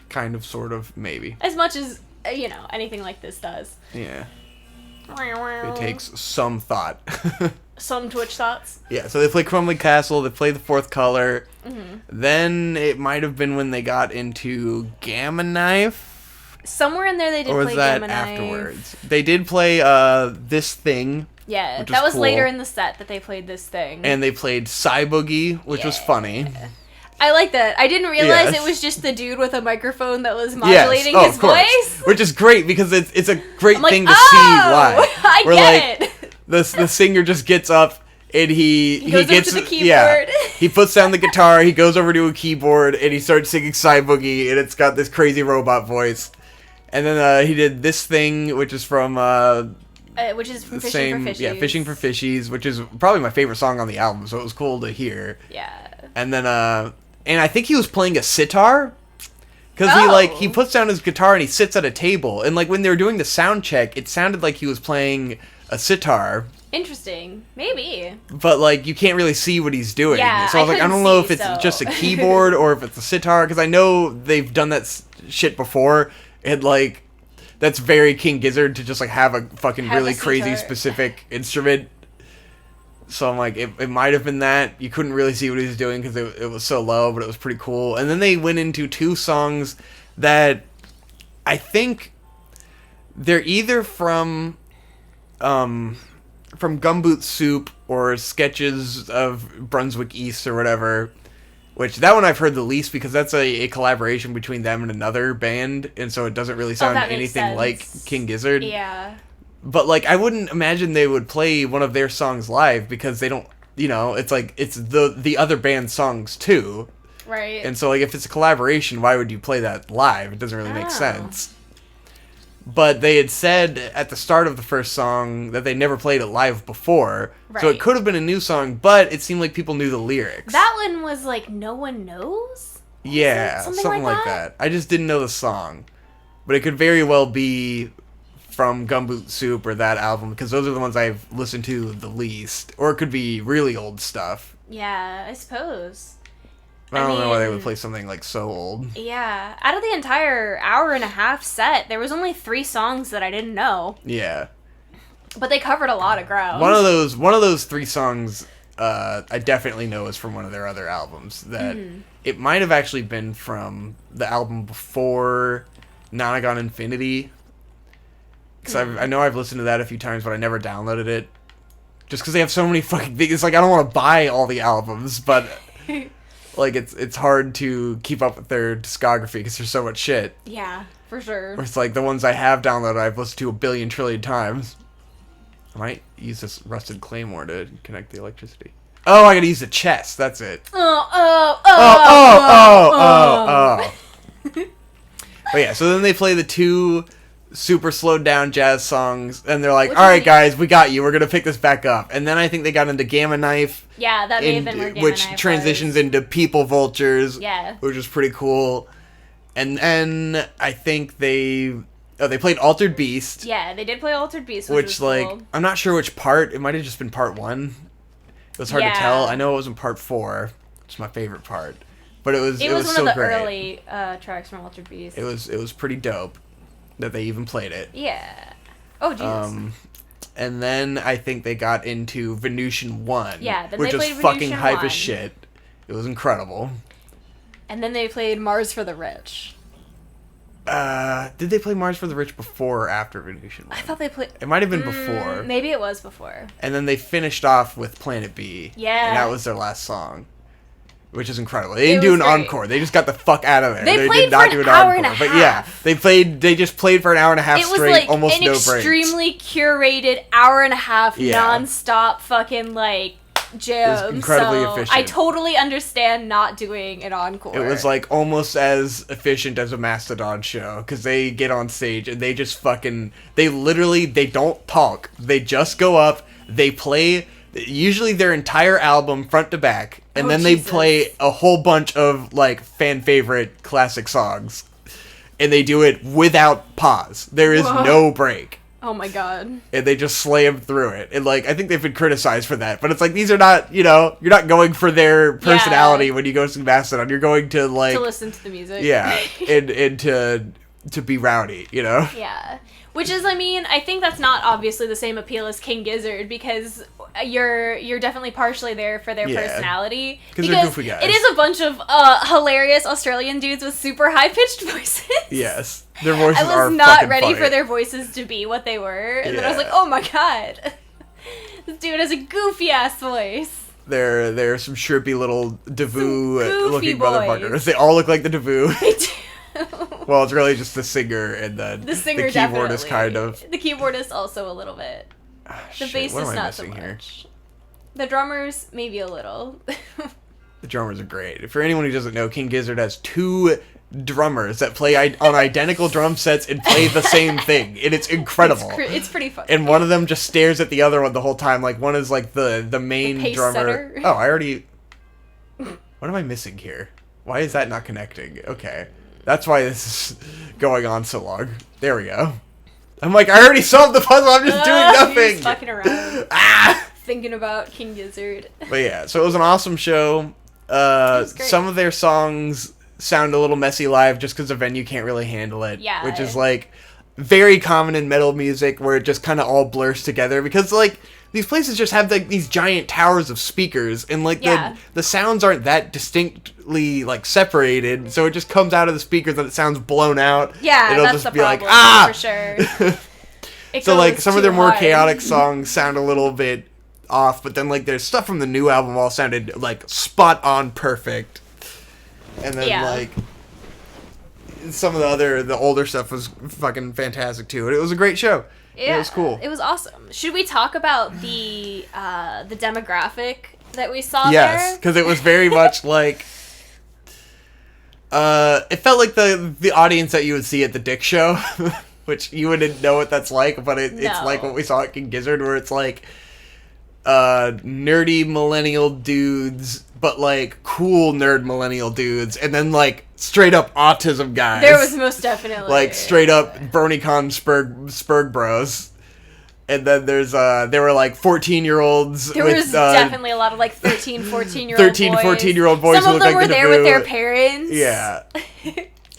Speaker 1: Kind of, sort of, maybe.
Speaker 2: As much as, you know, anything like this does.
Speaker 1: Yeah. It takes some thought.
Speaker 2: Some Twitch thoughts.
Speaker 1: Yeah, so they play Crumbling Castle, they play The Fourth Color.
Speaker 2: Mm-hmm.
Speaker 1: Then it might have been when they got into Gamma Knife.
Speaker 2: Somewhere in there they did
Speaker 1: play
Speaker 2: play
Speaker 1: Gamma
Speaker 2: Gamma
Speaker 1: Knife. Or was that afterwards? They did play This Thing.
Speaker 2: Yeah, that was cool. Later in the set that they played This Thing.
Speaker 1: And they played Psy Boogie, which was funny.
Speaker 2: I like that. I didn't realize it was just the dude with a microphone that was modulating his voice.
Speaker 1: Which is great because it's a great thing to see live.
Speaker 2: I get it.
Speaker 1: The singer just gets up and he
Speaker 2: goes
Speaker 1: gets
Speaker 2: over to the keyboard.
Speaker 1: Yeah, he puts down the guitar, he goes over to a keyboard and he starts singing Psy Boogie and it's got this crazy robot voice. And then he did This Thing, which is from
Speaker 2: which is from Fishing for Fishies.
Speaker 1: Yeah, Fishing for Fishies, which is probably my favorite song on the album, so it was cool to hear.
Speaker 2: Yeah.
Speaker 1: And then and I think he was playing a sitar. Because he puts down his guitar and he sits at a table. And, like, when they were doing the sound check, it sounded like he was playing a sitar.
Speaker 2: Interesting. Maybe.
Speaker 1: But, like, you can't really see what he's doing.
Speaker 2: Yeah,
Speaker 1: so I was like, I don't know if it's just a keyboard or if it's a sitar. Because I know they've done that shit before. And, like, that's very King Gizzard to just, like, have a fucking really crazy specific instrument. So I'm like, it might have been that. You couldn't really see what he was doing because it was so low, but it was pretty cool. And then they went into two songs that I think they're either from Gumboot Soup or Sketches of Brunswick East or whatever. Which, that one I've heard the least because that's a collaboration between them and another band. And so it doesn't really sound anything like King Gizzard.
Speaker 2: Yeah.
Speaker 1: But, like, I wouldn't imagine they would play one of their songs live because they don't, you know, it's like, it's the other band's songs, too.
Speaker 2: Right.
Speaker 1: And so, like, if it's a collaboration, why would you play that live? It doesn't really make sense. But they had said at the start of the first song that they never played it live before. Right. So it could have been a new song, but it seemed like people knew the lyrics.
Speaker 2: That one was, like, No One Knows?
Speaker 1: Yeah, something like that. I just didn't know the song. But it could very well be from Gumboot Soup or that album, because those are the ones I've listened to the least. Or it could be really old stuff.
Speaker 2: Yeah, I suppose.
Speaker 1: I don't know why they would play something, like, so old.
Speaker 2: Yeah. Out of the entire hour and a half set, there was only 3 songs that I didn't know.
Speaker 1: Yeah.
Speaker 2: But they covered a lot of ground.
Speaker 1: One of those 3 songs I definitely know is from one of their other albums. That it might have actually been from the album before Nonagon Infinity. Because I know I've listened to that a few times, but I never downloaded it. Just because they have so many fucking things. It's like, I don't want to buy all the albums, but like, it's hard to keep up with their discography because there's so much shit.
Speaker 2: Yeah, for sure.
Speaker 1: Or it's like, the ones I have downloaded, I've listened to a billion trillion times. I might use this rusted claymore to connect the electricity. Oh, I gotta use the chest. That's it. Oh. But yeah, so then they play the 2 super slowed down jazz songs, and they're like, alright guys, we got you, we're gonna pick this back up. And then I think they got into Gamma Knife.
Speaker 2: Yeah, that may have been where Gamma
Speaker 1: which
Speaker 2: Knife
Speaker 1: transitions into People Vultures.
Speaker 2: Yeah.
Speaker 1: Which is pretty cool. And then I think they played Altered Beast.
Speaker 2: Yeah, they did play Altered Beast, which was
Speaker 1: like,
Speaker 2: cool. I'm
Speaker 1: not sure which part. It might have just been part 1. It was hard to tell. I know it wasn't part 4, which is my favorite part. But it was
Speaker 2: one
Speaker 1: so
Speaker 2: of the
Speaker 1: great.
Speaker 2: early tracks from Altered Beast.
Speaker 1: It was pretty dope that they even played it.
Speaker 2: Yeah. Oh, Jesus.
Speaker 1: And then I think they got into Venusian 1.
Speaker 2: Yeah, then
Speaker 1: which
Speaker 2: they
Speaker 1: was
Speaker 2: played
Speaker 1: fucking
Speaker 2: Venusian
Speaker 1: hype
Speaker 2: 1.
Speaker 1: as shit. It was incredible.
Speaker 2: And then they played Mars for the Rich.
Speaker 1: Did they play Mars for the Rich before or after Venusian 1?
Speaker 2: I thought they played...
Speaker 1: It might have been before.
Speaker 2: Maybe it was before.
Speaker 1: And then they finished off with Planet B.
Speaker 2: Yeah.
Speaker 1: And that was their last song. Which is incredible. They didn't do an encore. They just got the fuck out of there.
Speaker 2: They played
Speaker 1: did not
Speaker 2: for
Speaker 1: do
Speaker 2: an
Speaker 1: an
Speaker 2: hour
Speaker 1: encore.
Speaker 2: and a
Speaker 1: But
Speaker 2: half.
Speaker 1: yeah, they just played for an hour and a half straight,
Speaker 2: like
Speaker 1: almost no breaks.
Speaker 2: It was like an extremely curated hour and a half non-stop fucking like jam.
Speaker 1: It was incredibly efficient.
Speaker 2: I totally understand not doing an encore.
Speaker 1: It was like almost as efficient as a Mastodon show because they get on stage and they just fucking they don't talk. They just go up, they play usually their entire album front to back, and
Speaker 2: Oh,
Speaker 1: then they
Speaker 2: Jesus.
Speaker 1: play a whole bunch of like fan favorite classic songs, and they do it without pause. There is
Speaker 2: Whoa.
Speaker 1: no break.
Speaker 2: Oh my god.
Speaker 1: And they just slam through it. And, like, I think they've been criticized for that. But it's like, these are not, you know, you're not going for their personality when you go see Mastodon. You're going to, like...
Speaker 2: To listen to the music.
Speaker 1: Yeah. and to be rowdy, you know?
Speaker 2: Yeah. Which is, I mean, I think that's not obviously the same appeal as King Gizzard, because you're definitely partially there for their personality.
Speaker 1: Because they're goofy guys.
Speaker 2: It is a bunch of hilarious Australian dudes with super high-pitched voices.
Speaker 1: Yes. Their voices are
Speaker 2: I was not ready
Speaker 1: funny.
Speaker 2: for their voices to be what they were, and then I was like, oh my god. This dude has a goofy-ass voice.
Speaker 1: They're some shrimpy little Devu looking
Speaker 2: boys.
Speaker 1: motherfuckers. They all look like the Devu.
Speaker 2: They do.
Speaker 1: Well, it's really just the singer, and then
Speaker 2: The singer
Speaker 1: the keyboardist
Speaker 2: definitely.
Speaker 1: kind of.
Speaker 2: The keyboardist also a little bit. The
Speaker 1: Shit, what am
Speaker 2: bassist
Speaker 1: I
Speaker 2: not so
Speaker 1: missing here?
Speaker 2: much. The drummers maybe a little.
Speaker 1: The drummers are great. For anyone who doesn't know, King Gizzard has 2 drummers that play on identical drum sets and play the same thing, and it's incredible.
Speaker 2: It's pretty fun.
Speaker 1: And one of them just stares at the other one the whole time. Like, one is like the main
Speaker 2: pace
Speaker 1: drummer.
Speaker 2: setter.
Speaker 1: Oh, I already. What am I missing here? Why is that not connecting? Okay, that's why this is going on so long. There we go. I'm like, I already solved the puzzle. I'm just doing
Speaker 2: You're
Speaker 1: nothing.
Speaker 2: just fucking around.
Speaker 1: Ah!
Speaker 2: Thinking about King Gizzard.
Speaker 1: But yeah, so it was an awesome show.
Speaker 2: was great.
Speaker 1: Some of their songs sound a little messy live just because the venue can't really handle it.
Speaker 2: Yeah.
Speaker 1: Which is like very common in metal music where it just kind of all blurs together because like these places just have like these giant towers of speakers and like the sounds aren't that distinctly like separated, so it just comes out of the speakers and it sounds blown out.
Speaker 2: Yeah,
Speaker 1: it'll
Speaker 2: that's
Speaker 1: just
Speaker 2: the
Speaker 1: be
Speaker 2: problem,
Speaker 1: like ah
Speaker 2: for sure. It
Speaker 1: So like
Speaker 2: goes
Speaker 1: some of
Speaker 2: too
Speaker 1: their more
Speaker 2: hard.
Speaker 1: chaotic songs sound a little bit off, but then like their stuff from the new album all sounded like spot on perfect. And then like some of the older stuff was fucking fantastic too. And it was a great show.
Speaker 2: Yeah,
Speaker 1: it was cool.
Speaker 2: It was awesome. Should we talk about the demographic that we saw
Speaker 1: Yes,
Speaker 2: there?
Speaker 1: because it was very much like it felt like the audience that you would see at the Dick Show, which you wouldn't know what that's like, but it's like what we saw at King Gizzard, where it's like nerdy millennial dudes, but like cool nerd millennial dudes, and then like straight up autism guys.
Speaker 2: There was most definitely
Speaker 1: like straight up BronyCon Spurg bros. And then there were like 14-year-olds.
Speaker 2: There was definitely a lot of like 13, 14-year-old
Speaker 1: 13 to 14-year-old boys
Speaker 2: Some
Speaker 1: who
Speaker 2: of
Speaker 1: look
Speaker 2: them
Speaker 1: like
Speaker 2: were
Speaker 1: the
Speaker 2: there with their
Speaker 1: Naboo.
Speaker 2: parents.
Speaker 1: Yeah.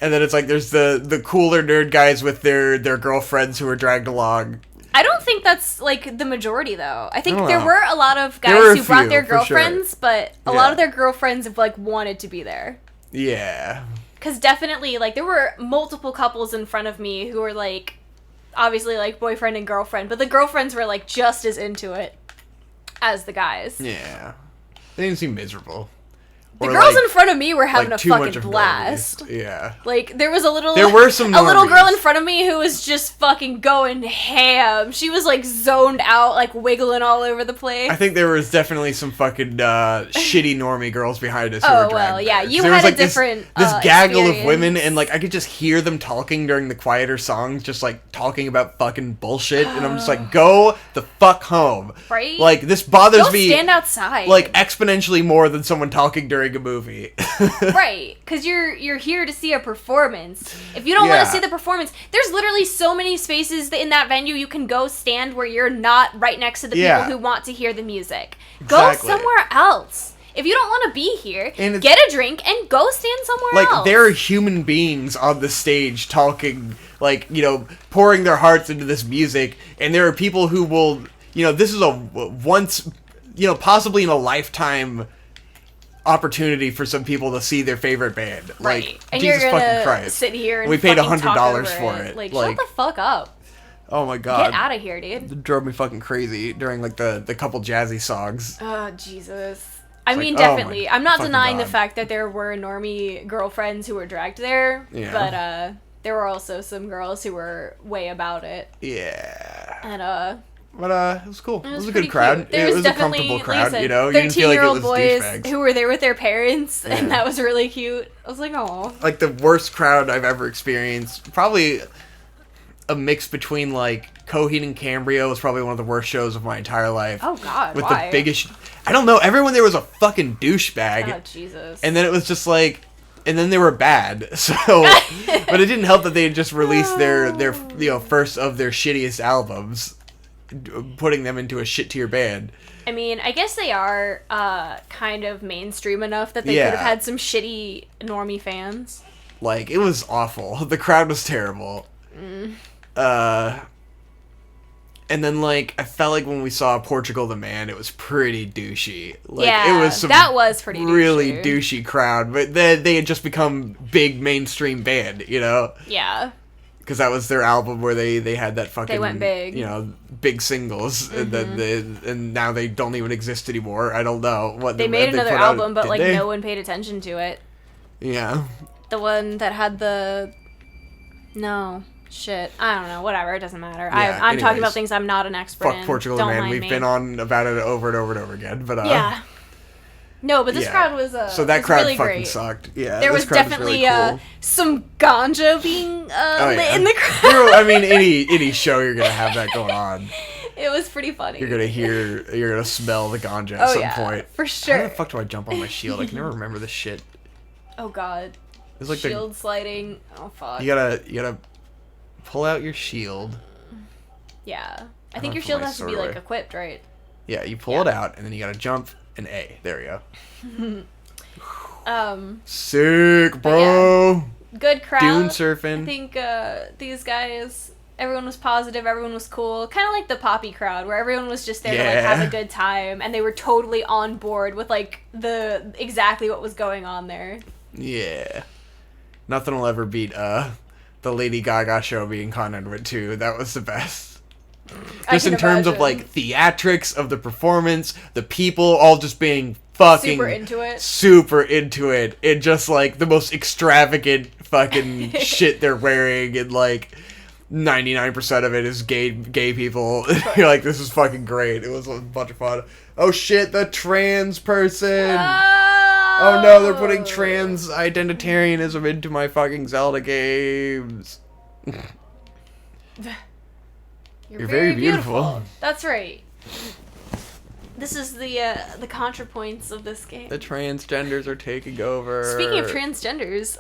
Speaker 1: And then it's like there's the cooler nerd guys with their girlfriends who were dragged along.
Speaker 2: I don't think that's like the majority though. I think
Speaker 1: I don't
Speaker 2: there
Speaker 1: know.
Speaker 2: were a lot of
Speaker 1: There were
Speaker 2: guys
Speaker 1: a
Speaker 2: who brought
Speaker 1: few,
Speaker 2: their
Speaker 1: for sure.
Speaker 2: girlfriends, but a lot of their girlfriends have like wanted to be there.
Speaker 1: Yeah.
Speaker 2: Because definitely, like, there were multiple couples in front of me who were, like, obviously, like, boyfriend and girlfriend. But the girlfriends were, like, just as into it as the guys.
Speaker 1: Yeah. They didn't seem miserable.
Speaker 2: The
Speaker 1: Or,
Speaker 2: girls
Speaker 1: like-
Speaker 2: in front of me were having
Speaker 1: like
Speaker 2: a
Speaker 1: too much
Speaker 2: fucking
Speaker 1: of
Speaker 2: blast.
Speaker 1: normies. Yeah.
Speaker 2: Like, there was a little...
Speaker 1: There were some
Speaker 2: a little girl
Speaker 1: normies.
Speaker 2: in front of me who was just fucking going ham. She was, like, zoned out, like, wiggling all over the place.
Speaker 1: I think there was definitely some fucking shitty normie girls behind us who
Speaker 2: Oh,
Speaker 1: were
Speaker 2: well,
Speaker 1: dragged
Speaker 2: yeah,
Speaker 1: there.
Speaker 2: you
Speaker 1: There was,
Speaker 2: had a
Speaker 1: like, this-
Speaker 2: different,
Speaker 1: this gaggle of women,
Speaker 2: experience.
Speaker 1: and like I could just hear them talking during the quieter songs, just like talking about fucking bullshit, and I'm just like, go the fuck home.
Speaker 2: Right?
Speaker 1: Like this bothers
Speaker 2: Go
Speaker 1: me
Speaker 2: stand outside.
Speaker 1: like exponentially more than someone talking during a movie.
Speaker 2: Right, because you're here to see a performance. If you don't want
Speaker 1: Yeah.
Speaker 2: to see the performance, there's literally so many spaces in that venue you can go stand where you're not right next to the
Speaker 1: Yeah.
Speaker 2: people who want to hear the music.
Speaker 1: Exactly.
Speaker 2: Go somewhere else. If you don't want to be here,
Speaker 1: And it's-
Speaker 2: get a drink and go stand somewhere else.
Speaker 1: Like, there are human beings on the stage talking, like, you know, pouring their hearts into this music, and there are people who will, you know, this is a once, you know, possibly in a lifetime opportunity for some people to see their favorite band.
Speaker 2: Right.
Speaker 1: Like,
Speaker 2: And
Speaker 1: Jesus
Speaker 2: you're
Speaker 1: fucking
Speaker 2: gonna
Speaker 1: Christ.
Speaker 2: sit here and
Speaker 1: we paid
Speaker 2: fucking talk
Speaker 1: $100
Speaker 2: over
Speaker 1: for it.
Speaker 2: Like,
Speaker 1: Like,
Speaker 2: shut the fuck up.
Speaker 1: oh my god.
Speaker 2: Get out of here, dude.
Speaker 1: It drove me fucking crazy during, like, the couple jazzy songs.
Speaker 2: Oh, Jesus. I
Speaker 1: It's
Speaker 2: mean,
Speaker 1: like, oh my
Speaker 2: definitely. I'm not
Speaker 1: fucking
Speaker 2: denying the
Speaker 1: God.
Speaker 2: fact that there were normie girlfriends who were dragged there,
Speaker 1: Yeah.
Speaker 2: but there were also some girls who were way about it,
Speaker 1: Yeah.
Speaker 2: and
Speaker 1: But, it was cool. It was a
Speaker 2: pretty
Speaker 1: good crowd.
Speaker 2: cute. There
Speaker 1: It was a
Speaker 2: definitely,
Speaker 1: comfortable
Speaker 2: like I
Speaker 1: crowd,
Speaker 2: said,
Speaker 1: you know? You didn't feel like it
Speaker 2: 13-year-old
Speaker 1: was
Speaker 2: boys
Speaker 1: douchebags.
Speaker 2: who were there with their parents,
Speaker 1: Yeah.
Speaker 2: and that was really cute. I was like, oh.
Speaker 1: Like the worst crowd I've ever experienced. Probably, a mix between, like, Coheed and Cambria was probably one of the worst shows of my entire life.
Speaker 2: Oh, God,
Speaker 1: with
Speaker 2: why?
Speaker 1: the biggest... I don't know, everyone there was a fucking douchebag.
Speaker 2: Oh, Jesus.
Speaker 1: And then it was just like... And then they were bad, so... But it didn't help that they had just released their first of their shittiest albums, putting them into a shit-tier band.
Speaker 2: I mean, I guess they are kind of mainstream enough that they could have had some shitty normie fans.
Speaker 1: Like, it was awful. The crowd was terrible. And then, like, I felt like when we saw Portugal the Man, it was pretty douchey. Like, it was
Speaker 2: that was pretty
Speaker 1: really douchey crowd, but they had just become big mainstream band, you know?
Speaker 2: Yeah.
Speaker 1: Because that was their album where they had that fucking...
Speaker 2: They went big.
Speaker 1: You know, big singles, and then and now they don't even exist anymore. I don't know what
Speaker 2: they made another
Speaker 1: put
Speaker 2: album,
Speaker 1: out.
Speaker 2: but,
Speaker 1: Did
Speaker 2: like,
Speaker 1: they?
Speaker 2: no one paid attention to it.
Speaker 1: Yeah.
Speaker 2: The one that had the... No. Shit. I don't know. Whatever. It doesn't matter.
Speaker 1: Yeah,
Speaker 2: I'm talking about things I'm not an expert in.
Speaker 1: Fuck Portugal the
Speaker 2: Don't
Speaker 1: Man.
Speaker 2: mind
Speaker 1: We've
Speaker 2: me.
Speaker 1: been on about it over and over and over again, but
Speaker 2: Yeah. No, but this crowd was
Speaker 1: so that crowd
Speaker 2: really
Speaker 1: fucking
Speaker 2: great.
Speaker 1: sucked. Yeah,
Speaker 2: There
Speaker 1: this
Speaker 2: was
Speaker 1: crowd
Speaker 2: definitely
Speaker 1: really cool.
Speaker 2: some ganja being lit in the crowd.
Speaker 1: I mean, any show you're gonna have that going on.
Speaker 2: It was pretty funny.
Speaker 1: You're gonna smell the ganja at some point.
Speaker 2: For sure.
Speaker 1: How the fuck do I jump on my shield? I can never remember this shit.
Speaker 2: Oh god.
Speaker 1: It's like
Speaker 2: shield sliding. Oh fuck.
Speaker 1: You gotta pull out your shield.
Speaker 2: Yeah. I think your shield has to be like equipped, right?
Speaker 1: Yeah, you pull it out and then you gotta jump and A. There we go. Sick, bro.
Speaker 2: Yeah. Good crowd.
Speaker 1: Dune surfing.
Speaker 2: I think these guys, everyone was positive, everyone was cool. Kind of like the Poppy crowd, where everyone was just there to like have a good time, and they were totally on board with like exactly what was going on there.
Speaker 1: Yeah. Nothing will ever beat the Lady Gaga show being Conduit 2. That was the best. Just in terms of like theatrics of the performance, the people all just being fucking super into it. And just like the most extravagant fucking shit they're wearing, and like 99% of it is gay people. You're like, this is fucking great. It was a bunch of fun. Oh shit, the trans person. Oh no, they're putting trans identitarianism into my fucking Zelda games.
Speaker 2: You're very beautiful. That's right. This is the contrapoints of this game.
Speaker 1: The transgenders are taking over.
Speaker 2: Speaking of transgenders,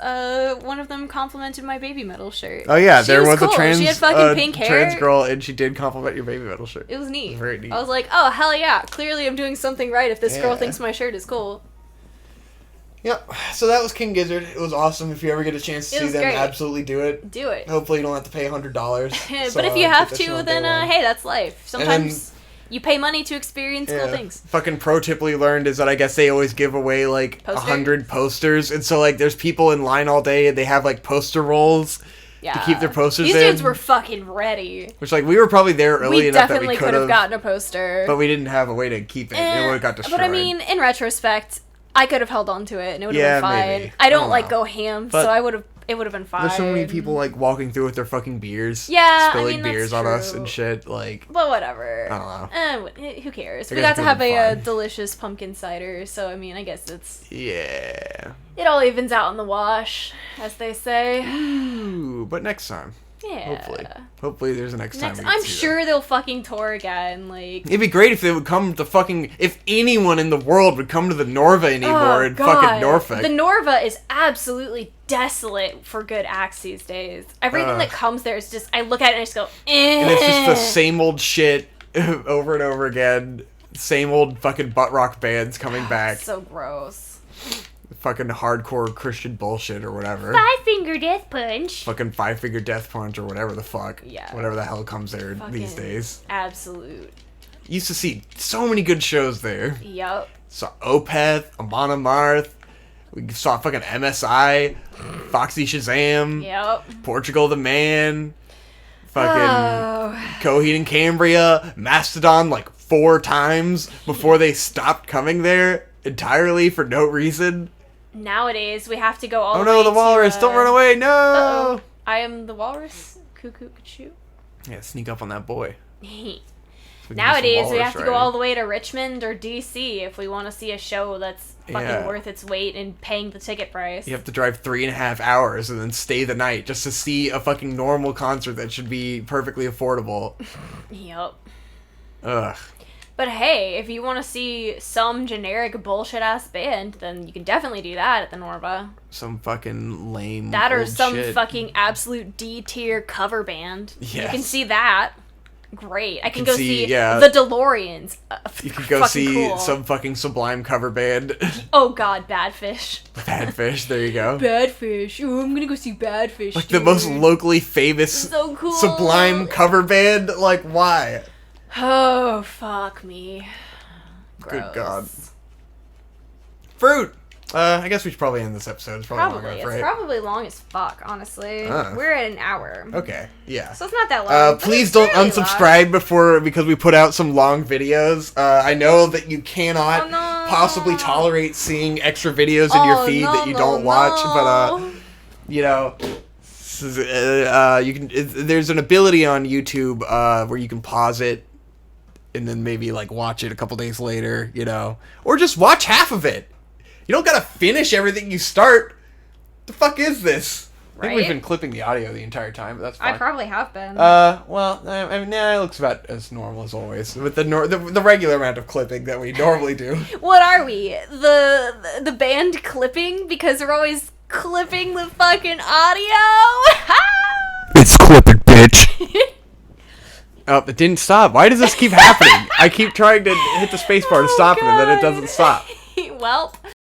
Speaker 2: one of them complimented my Baby Metal shirt.
Speaker 1: Oh yeah, there was
Speaker 2: cool.
Speaker 1: a trans
Speaker 2: she had fucking pink hair.
Speaker 1: Trans girl, and she did compliment your Baby Metal shirt.
Speaker 2: It was neat.
Speaker 1: It was very neat.
Speaker 2: I was like, oh hell yeah! Clearly, I'm doing something right if this girl thinks my shirt is cool.
Speaker 1: Yep. So that was King Gizzard. It was awesome. If you ever get a chance to see them, absolutely do it.
Speaker 2: Do it.
Speaker 1: Hopefully, you don't have to pay $100.
Speaker 2: But if you have to, then hey, that's life. Sometimes you pay money to experience cool things.
Speaker 1: Fucking pro tip we learned is that I guess they always give away like 100 posters, and so like there's people in line all day and they have like poster rolls.
Speaker 2: Yeah.
Speaker 1: To keep their posters
Speaker 2: These
Speaker 1: in.
Speaker 2: dudes were fucking ready.
Speaker 1: Which, like, we were probably there early enough that we
Speaker 2: definitely could have gotten a poster.
Speaker 1: But we didn't have a way to keep it. It would have got destroyed.
Speaker 2: But I mean, in retrospect, I could have held on to it and it would have been fine.
Speaker 1: Maybe.
Speaker 2: I don't like go ham, so it would have been fine.
Speaker 1: There's so many people like walking through with their fucking beers.
Speaker 2: Yeah,
Speaker 1: spilling beers on us and shit. Like,
Speaker 2: but whatever.
Speaker 1: I don't know.
Speaker 2: Who cares? We got to have a delicious pumpkin cider, so I mean, I guess it's it all evens out in the wash, as they say.
Speaker 1: Ooh, but next time.
Speaker 2: Yeah.
Speaker 1: Hopefully there's a next time.
Speaker 2: I'm sure they'll fucking tour again. Like,
Speaker 1: it'd be great if they would come to fucking. If anyone in the world would come to the Norva anymore in fucking Norfolk.
Speaker 2: The Norva is absolutely desolate for good acts these days. Everything that comes there is just. I look at it and I just go,
Speaker 1: And it's just the same old shit over and over again. Same old fucking butt rock bands coming back.
Speaker 2: So gross.
Speaker 1: Fucking hardcore Christian bullshit or whatever.
Speaker 2: 5-Finger Death Punch.
Speaker 1: Fucking 5-Finger Death Punch or whatever the fuck.
Speaker 2: Yeah.
Speaker 1: Whatever the hell comes there these days.
Speaker 2: Absolute.
Speaker 1: Used to see so many good shows there.
Speaker 2: Yup.
Speaker 1: Saw Opeth, Amon Amarth. We saw fucking MSI, Foxy Shazam.
Speaker 2: Yup.
Speaker 1: Portugal the Man. Fucking Coheed and Cambria. Mastodon like 4 times before they stopped coming there entirely for no reason.
Speaker 2: Nowadays, we have to go all the way
Speaker 1: to... Oh no, the walrus! Don't run away! No!
Speaker 2: I am the walrus. Cuckoo, cuckoo.
Speaker 1: Yeah, sneak up on that boy.
Speaker 2: Nowadays, we have to go all the way to Richmond or DC if we want to see a show that's fucking worth its weight in paying the ticket price.
Speaker 1: You have to drive 3.5 hours and then stay the night just to see a fucking normal concert that should be perfectly affordable.
Speaker 2: Yep.
Speaker 1: Ugh.
Speaker 2: But hey, if you want to see some generic bullshit-ass band, then you can definitely do that at the Norva.
Speaker 1: Some fucking lame
Speaker 2: That or
Speaker 1: old
Speaker 2: some
Speaker 1: shit.
Speaker 2: fucking absolute D-tier cover band.
Speaker 1: Yes.
Speaker 2: You can see that. Great. I can go see
Speaker 1: yeah.
Speaker 2: the DeLoreans.
Speaker 1: You can go see
Speaker 2: cool.
Speaker 1: some fucking Sublime cover band.
Speaker 2: Oh god, Badfish.
Speaker 1: Badfish, there you go.
Speaker 2: Badfish. Oh, I'm gonna go see Badfish.
Speaker 1: Like the most locally famous
Speaker 2: so cool.
Speaker 1: Sublime cover band? Like, why?
Speaker 2: Oh, fuck me. Gross.
Speaker 1: Good God. Fruit! I guess we should probably end this episode. It's probably long enough, right?
Speaker 2: It's probably long as fuck, honestly. We're at an hour.
Speaker 1: Okay, yeah.
Speaker 2: So it's not that long.
Speaker 1: Please don't unsubscribe because we put out some long videos. I know that you cannot possibly tolerate seeing extra videos in your feed that you don't watch, but you know, you can. There's an ability on YouTube where you can pause it and then maybe like watch it a couple days later, you know, or just watch half of it. You don't gotta finish everything you start. The fuck is this? I think we've been clipping the audio the entire time, but that's fine.
Speaker 2: I probably have been.
Speaker 1: Well, I mean, it looks about as normal as always, with the regular amount of clipping that we normally do.
Speaker 2: What are we? The band clipping? Because we're always clipping the fucking audio?
Speaker 1: It's clipping, bitch! Oh, it didn't stop. Why does this keep happening? I keep trying to hit the space bar to stop it, and then it doesn't stop.
Speaker 2: Well...